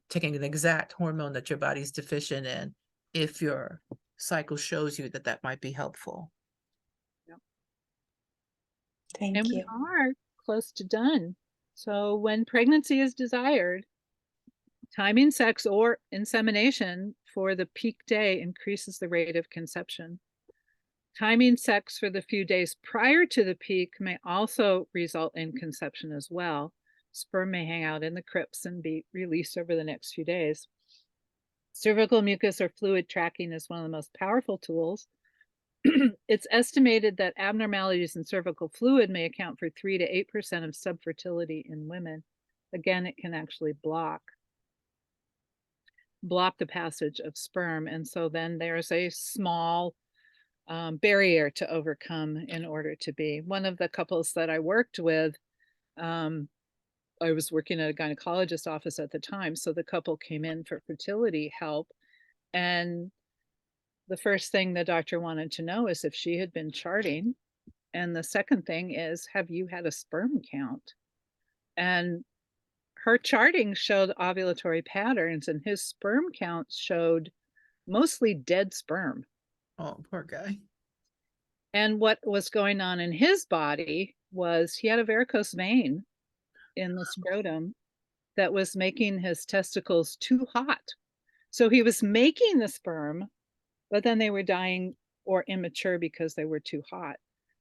taking an exact hormone that your body's deficient in, if your cycle shows you that that might be helpful. Yep. Thank and you. we are close to done. So when pregnancy is desired, timing sex or insemination for the peak day increases the rate of conception. Timing sex for the few days prior to the peak may also result in conception as well. Sperm may hang out in the crypts and be released over the next few days. Cervical mucus or fluid tracking is one of the most powerful tools. It's estimated that abnormalities in cervical fluid may account for 3 to 8% of subfertility in women. Again, it can actually block the passage of sperm. And so then there's a small barrier to overcome in order to be. One of the couples that I worked with, I was working at a gynecologist office at the time. So the couple came in for fertility help. And the first thing the doctor wanted to know is if she had been charting. And the second thing is, have you had a sperm count? And her charting showed ovulatory patterns, and his sperm counts showed mostly dead sperm. Oh, poor guy. And what was going on in his body was he had a varicose vein in the scrotum that was making his testicles too hot. So he was making the sperm, but then they were dying or immature because they were too hot.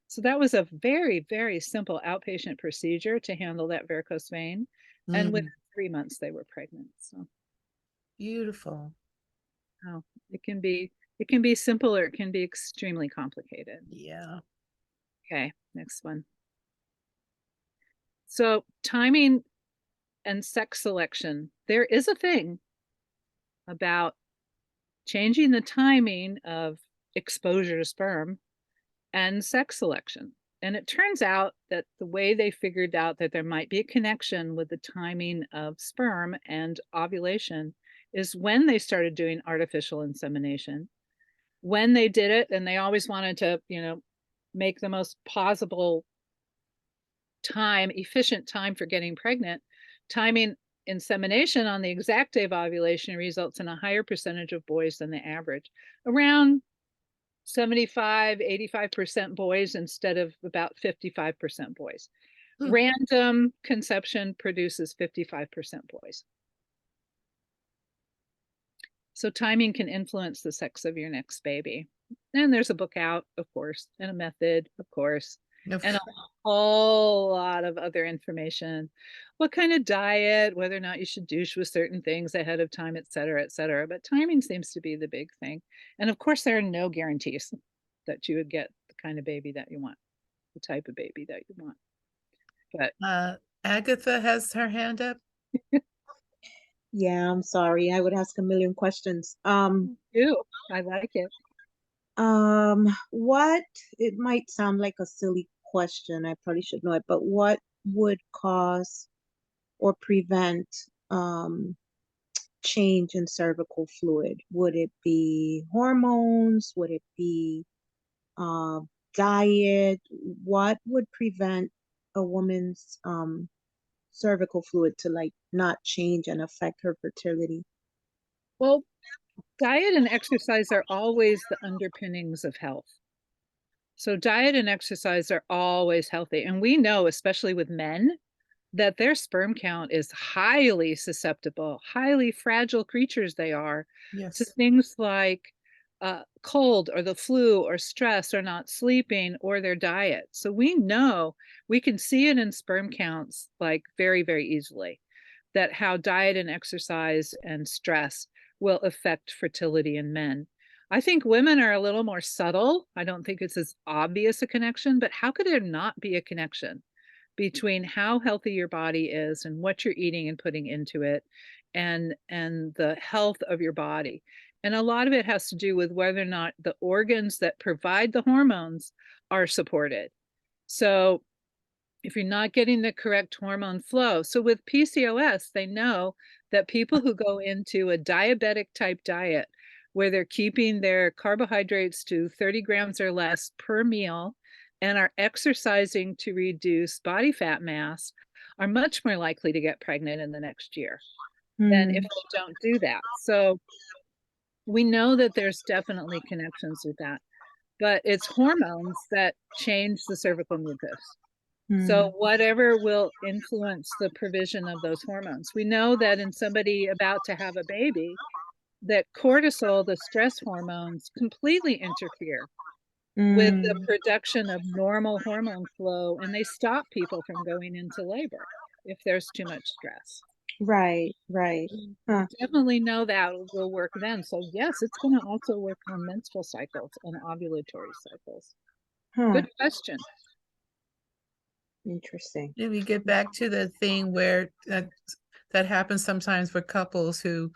So that was a very, very simple outpatient procedure to handle that varicose vein. And within 3 months, they were pregnant. So beautiful. Oh, it can be simple, or it can be extremely complicated. Yeah. Okay, next one. So timing and sex selection, there is a thing about changing the timing of exposure to sperm and sex selection. And it turns out that the way they figured out that there might be a connection with the timing of sperm and ovulation is when they started doing artificial insemination. When they did it, and they always wanted to, make the most possible time, efficient time for getting pregnant, timing insemination on the exact day of ovulation results in a higher percentage of boys than the average, around 75–85% boys instead of about 55% boys. Random conception produces 55% boys. So timing can influence the sex of your next baby. And there's a book out, of course, and a method, of course, and a whole lot of other information. What kind of diet, whether or not you should douche with certain things ahead of time, et cetera, et cetera. But timing seems to be the big thing. And of course, there are no guarantees that you would get the kind of baby that you want, the type of baby that you want. But Agatha has her hand up. Yeah, I'm sorry. I would ask a million questions. ew, I like it. What, it might sound like a silly question, I probably should know it, but what would cause or prevent change in cervical fluid? Would it be hormones? Would it be diet? What would prevent a woman's cervical fluid to like not change and affect her fertility? Well, diet and exercise are always the underpinnings of health. So diet and exercise are always healthy. And we know, especially with men, that their sperm count is highly susceptible, highly fragile creatures they are to things like cold or the flu or stress or not sleeping or their diet. So we know, we can see it in sperm counts like very, very easily, that how diet and exercise and stress will affect fertility in men. I think women are a little more subtle. I don't think it's as obvious a connection, but how could there not be a connection between how healthy your body is and what you're eating and putting into it and the health of your body? And a lot of it has to do with whether or not the organs that provide the hormones are supported. So if you're not getting the correct hormone flow, so with PCOS, they know that people who go into a diabetic type diet where they're keeping their carbohydrates to 30 grams or less per meal and are exercising to reduce body fat mass are much more likely to get pregnant in the next year than if they don't do that. So we know that there's definitely connections with that, but it's hormones that change the cervical mucus. So whatever will influence the provision of those hormones. We know that in somebody about to have a baby, that cortisol, the stress hormones, completely interfere with the production of normal hormone flow, and they stop people from going into labor if there's too much stress. Right. Huh. Definitely know that will work then. So yes, it's going to also work on menstrual cycles and ovulatory cycles. Good question. Interesting. Yeah, we get back to the thing where that happens sometimes for couples who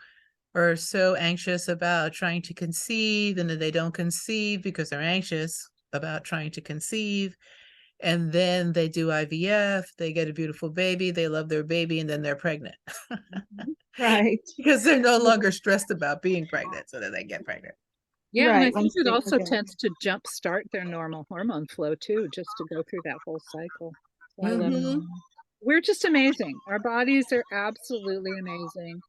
are so anxious about trying to conceive, and then they don't conceive because they're anxious about trying to conceive. And then they do IVF, they get a beautiful baby, they love their baby, and then they're pregnant. Right. Because they're no longer stressed about being pregnant, so that they get pregnant. Yeah, Right. and I think it also Okay. tends to jumpstart their normal hormone flow too, just to go through that whole cycle. So I love it. We're just amazing. Our bodies are absolutely amazing.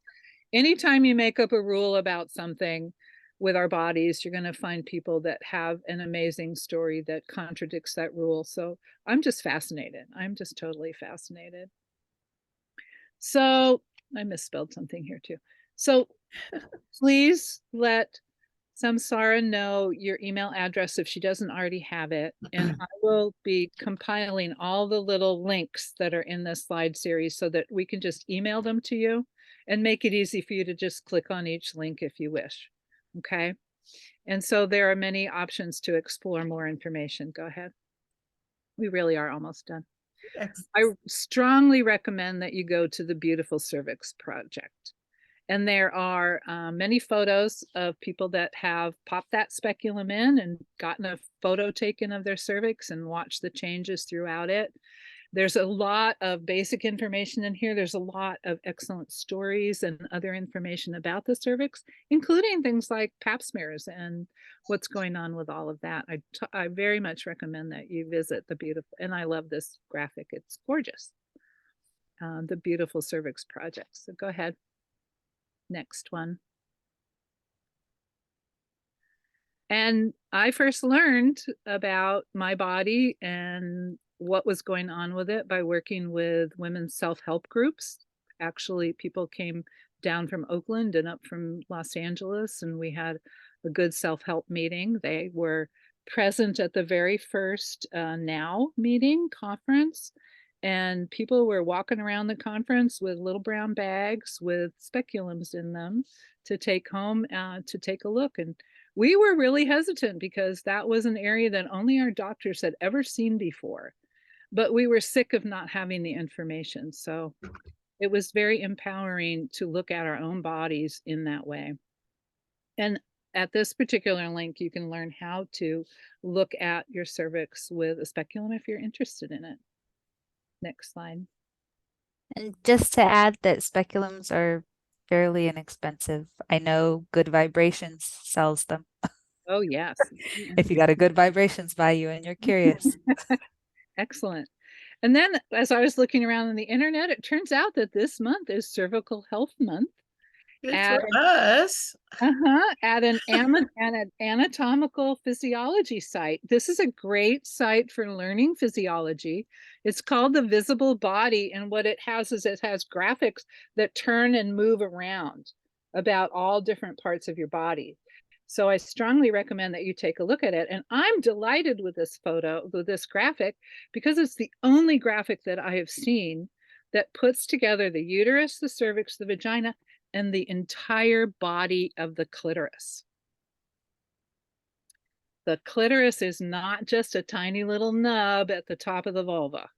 Anytime you make up a rule about something with our bodies, you're going to find people that have an amazing story that contradicts that rule. So I'm just fascinated. I'm just totally fascinated. So I misspelled something here too. So please let Samsarah know your email address if she doesn't already have it. And I will be compiling all the little links that are in this slide series so that we can just email them to you and make it easy for you to just click on each link if you wish. Okay. And so there are many options to explore more information. Go ahead. We really are almost done. I strongly recommend that you go to the Beautiful Cervix Project. And there are many photos of people that have popped that speculum in and gotten a photo taken of their cervix and watched the changes throughout it. There's a lot of basic information in here. There's a lot of excellent stories and other information about the cervix, including things like pap smears and what's going on with all of that. I very much recommend that you visit the Beautiful, and I love this graphic. It's gorgeous. The Beautiful Cervix Project. So go ahead. Next one. And I first learned about my body and what was going on with it by working with women's self-help groups. Actually, people came down from Oakland and up from Los Angeles, and we had a good self-help meeting. They were present at the very first NOW meeting conference, and people were walking around the conference with little brown bags with speculums in them to take home to take a look. And we were really hesitant because that was an area that only our doctors had ever seen before, but we were sick of not having the information. So it was very empowering to look at our own bodies in that way. And at this particular link, you can learn how to look at your cervix with a speculum if you're interested in it. Next slide. And just to add that speculums are fairly inexpensive. I know Good Vibrations sells them. Oh, yes. If you got a Good Vibrations value and you're curious. Excellent. And then as I was looking around on the internet, it turns out that this month is Cervical Health Month. Good for us. At an anatomical physiology site. This is a great site for learning physiology. It's called The Visible Body, and what it has is it has graphics that turn and move around about all different parts of your body. So I strongly recommend that you take a look at it. And I'm delighted with this photo, with this graphic, because it's the only graphic that I have seen that puts together the uterus, the cervix, the vagina, and the entire body of the clitoris. The clitoris is not just a tiny little nub at the top of the vulva.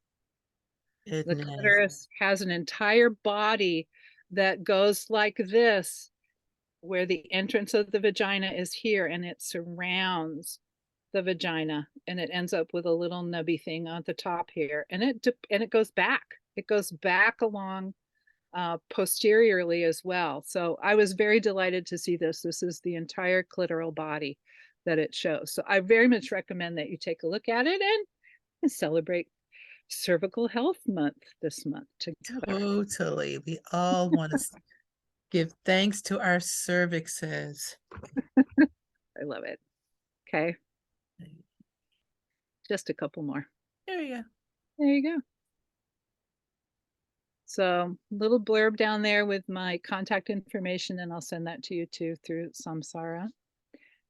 The clitoris has an entire body that goes like this, where the entrance of the vagina is here, and it surrounds the vagina, and it ends up with a little nubby thing on the top here, and it goes back. It goes back along posteriorly as well. So I was very delighted to see this. This is the entire clitoral body that it shows. So I very much recommend that you take a look at it and celebrate Cervical Health Month this month together. Totally. We all want to give thanks to our cervixes. I love it. Okay. Just a couple more. There you go. There you go. So little blurb down there with my contact information, and I'll send that to you too through Samsarah.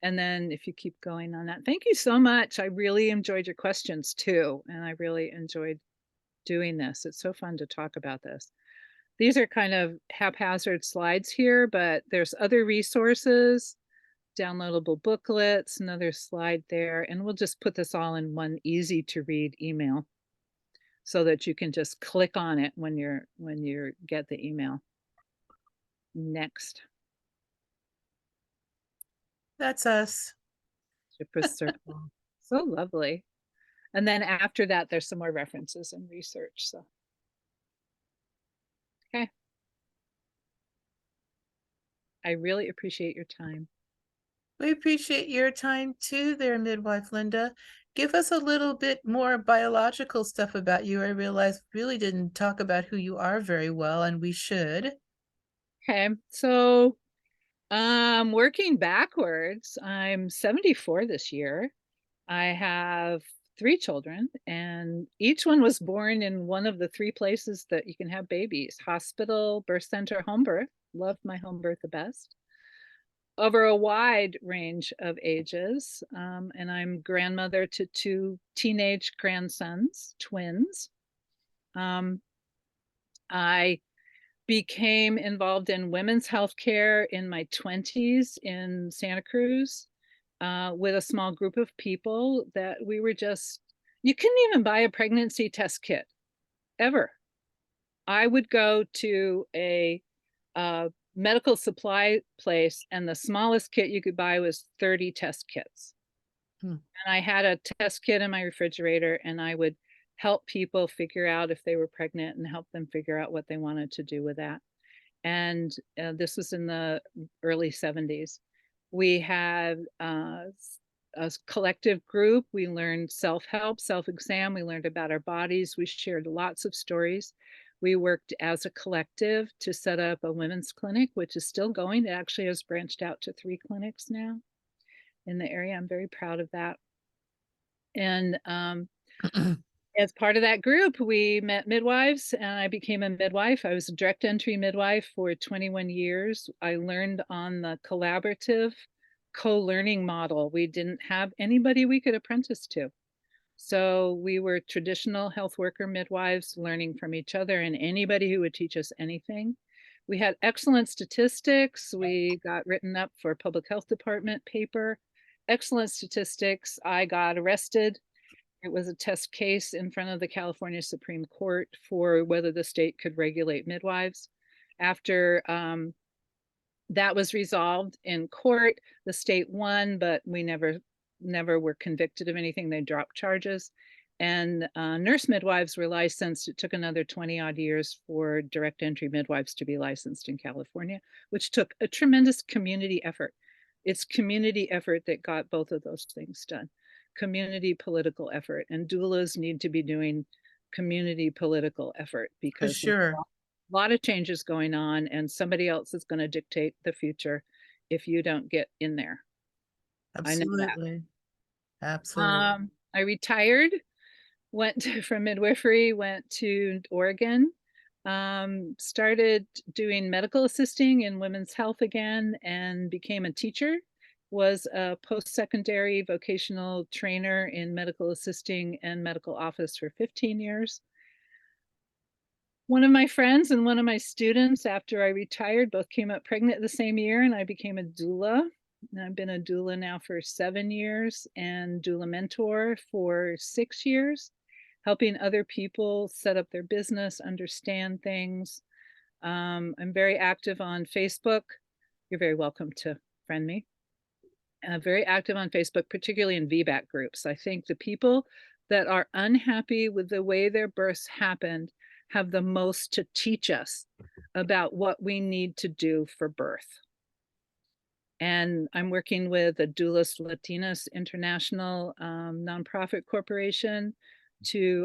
And then if you keep going on that, thank you so much. I really enjoyed your questions too. And I really enjoyed doing this. It's so fun to talk about this. These are kind of haphazard slides here, but there's other resources, downloadable booklets, another slide there. And we'll just put this all in one easy to read email, so that you can just click on it when you get the email. Next. That's us. Shiphrah circle. So lovely. And then after that, there's some more references and research. So, okay. I really appreciate your time. We appreciate your time too there, Midwife Linda. Give us a little bit more biological stuff about you. I realize we really didn't talk about who you are very well, and we should. Okay, so working backwards, I'm 74 this year. I have 3 children, and each one was born in one of the 3 places that you can have babies: hospital, birth center, home birth. Loved my home birth the best. Over a wide range of ages, and I'm grandmother to 2 teenage grandsons, twins. I became involved in women's healthcare in my 20s in Santa Cruz with a small group of people that we were just, you couldn't even buy a pregnancy test kit ever. I would go to a medical supply place, and the smallest kit you could buy was 30 test kits. And I had a test kit in my refrigerator, and I would help people figure out if they were pregnant and help them figure out what they wanted to do with that. And this was in the early 70s. We had a collective group. We learned self-help, self-exam. We learned about our bodies. We shared lots of stories. We worked as a collective to set up a women's clinic, which is still going. It actually has branched out to 3 clinics now in the area. I'm very proud of that. And as part of that group, we met midwives, and I became a midwife. I was a direct entry midwife for 21 years. I learned on the collaborative co-learning model. We didn't have anybody we could apprentice to. So we were traditional health worker midwives learning from each other and anybody who would teach us anything. We had excellent statistics. We got written up for a public health department paper. Excellent statistics. I got arrested. It was a test case in front of the California Supreme Court for whether the state could regulate midwives. After that was resolved in court, the state won, but we never were convicted of anything. They dropped charges. And nurse midwives were licensed. It took another 20 odd years for direct entry midwives to be licensed in California, which took a tremendous community effort. It's community effort that got both of those things done. Community political effort, and doulas need to be doing community political effort because sure, a lot of changes going on, and somebody else is going to dictate the future if you don't get in there. absolutely, absolutely. I retired, went from midwifery, went to Oregon, started doing medical assisting in women's health again, and became a teacher. Was a post-secondary vocational trainer in medical assisting and medical office for 15 years. One of my friends and one of my students, after I retired, both came up pregnant the same year, and I became a doula. And I've been a doula now for 7 years and doula mentor for 6 years, helping other people set up their business, understand things. I'm very active on Facebook. You're very welcome to friend me. Very active on Facebook, particularly in VBAC groups. I think the people that are unhappy with the way their births happened have the most to teach us about what we need to do for birth. And I'm working with a Doulas Latinas International nonprofit corporation.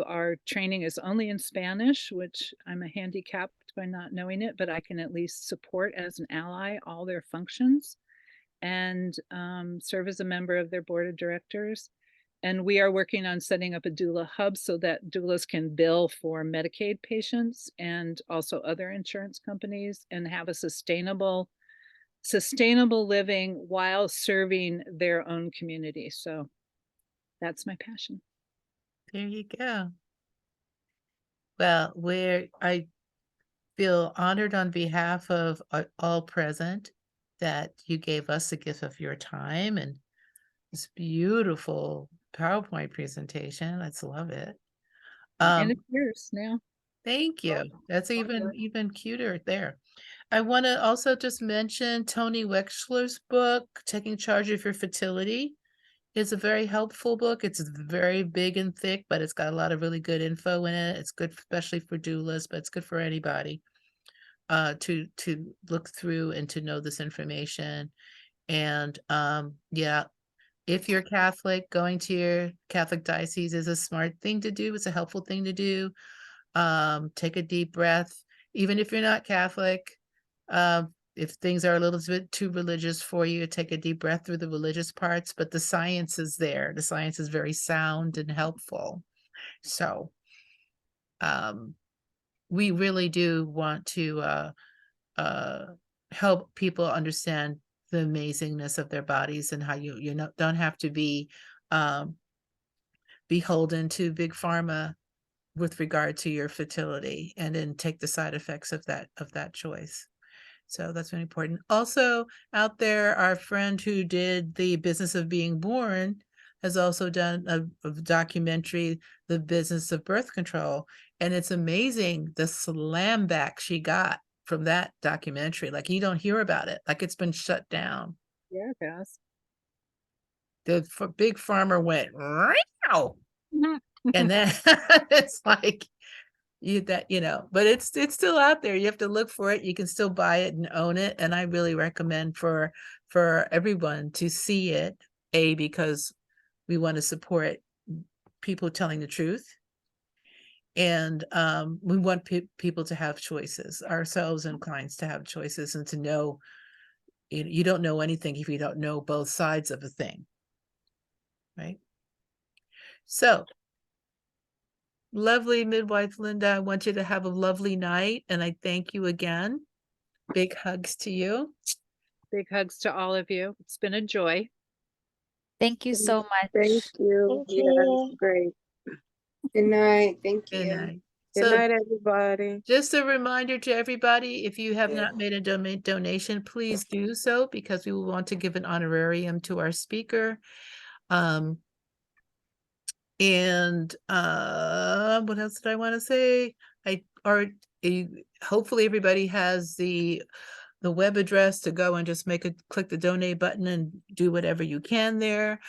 Our training is only in Spanish, which I'm a handicapped by not knowing it, but I can at least support as an ally all their functions and serve as a member of their board of directors. And we are working on setting up a doula hub so that doulas can bill for Medicaid patients and also other insurance companies and have a sustainable living while serving their own community. So that's my passion. There you go. Well, I feel honored on behalf of all present that you gave us the gift of your time and this beautiful PowerPoint presentation. Let's love it. And it's yours now. Thank you. That's even cuter there. I want to also just mention Toni Wexler's book, Taking Charge of Your Fertility. It's a very helpful book. It's very big and thick, but it's got a lot of really good info in it. It's good, especially for doulas, but it's good for anybody to look through and to know this information. And yeah, if you're Catholic, going to your Catholic diocese is a smart thing to do. It's a helpful thing to do. Take a deep breath. Even if you're not Catholic, if things are a little bit too religious for you, take a deep breath through the religious parts, but the science is there. The science is very sound and helpful. So we really do want to help people understand the amazingness of their bodies and how you don't have to be beholden to big pharma with regard to your fertility, and then take the side effects of that choice. So that's really important. Also out there, our friend who did the Business of Being Born has also done a documentary, The Business of Birth Control. And it's amazing the slam back she got from that documentary. Like, you don't hear about it. Like, it's been shut down. Yeah, guys. The big farmer went, "Meow." And then it's like, but it's still out there. You have to look for it. You can still buy it and own it. And I really recommend for everyone to see it, because we want to support people telling the truth. And we want people to have choices, ourselves and clients to have choices, and to know you don't know anything if you don't know both sides of a thing. Right? So, lovely midwife Linda, I want you to have a lovely night, and I thank you again. Big hugs to you. Big hugs to all of you. It's been a joy. Thank you so much. Thank you. Thank Yeah, you. it's great. Good night. Thank Good you. night. Good So, night, everybody. just a reminder to everybody, if you have Yeah. not made a donation, please do so, because we will want to give an honorarium to our speaker. And what else did I want to say? Hopefully everybody has the web address to go and just click the donate button and do whatever you can there.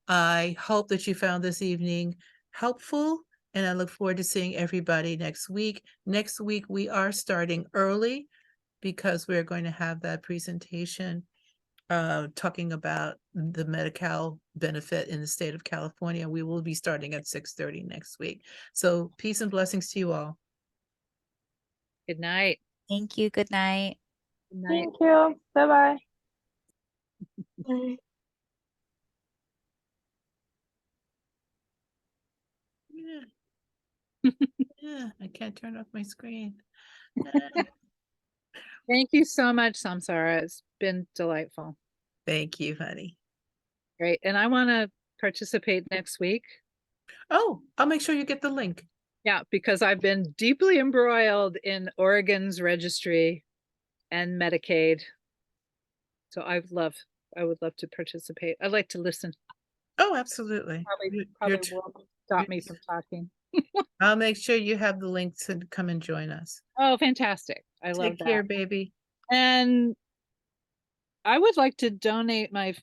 I hope that you found this evening helpful, and I look forward to seeing everybody next week. Next week we are starting early because we're going to have that presentation talking about the Medi-Cal benefit in the state of California. We will be starting at 6:30 next week. So peace and blessings to you all. Good night. Thank you. Good night. Good night. Thank you. Bye-bye. Yeah. Yeah, I can't turn off my screen. Thank you so much, Samsarah. It's been delightful. Thank you, honey. Great. And I want to participate next week. Oh, I'll make sure you get the link. Yeah, because I've been deeply embroiled in Oregon's registry and Medicaid. So I would love to participate. I'd like to listen. Oh, absolutely. Probably won't stop me from talking. I'll make sure you have the link to come and join us. Oh, fantastic. I love Take that. care, baby. And I would like to donate my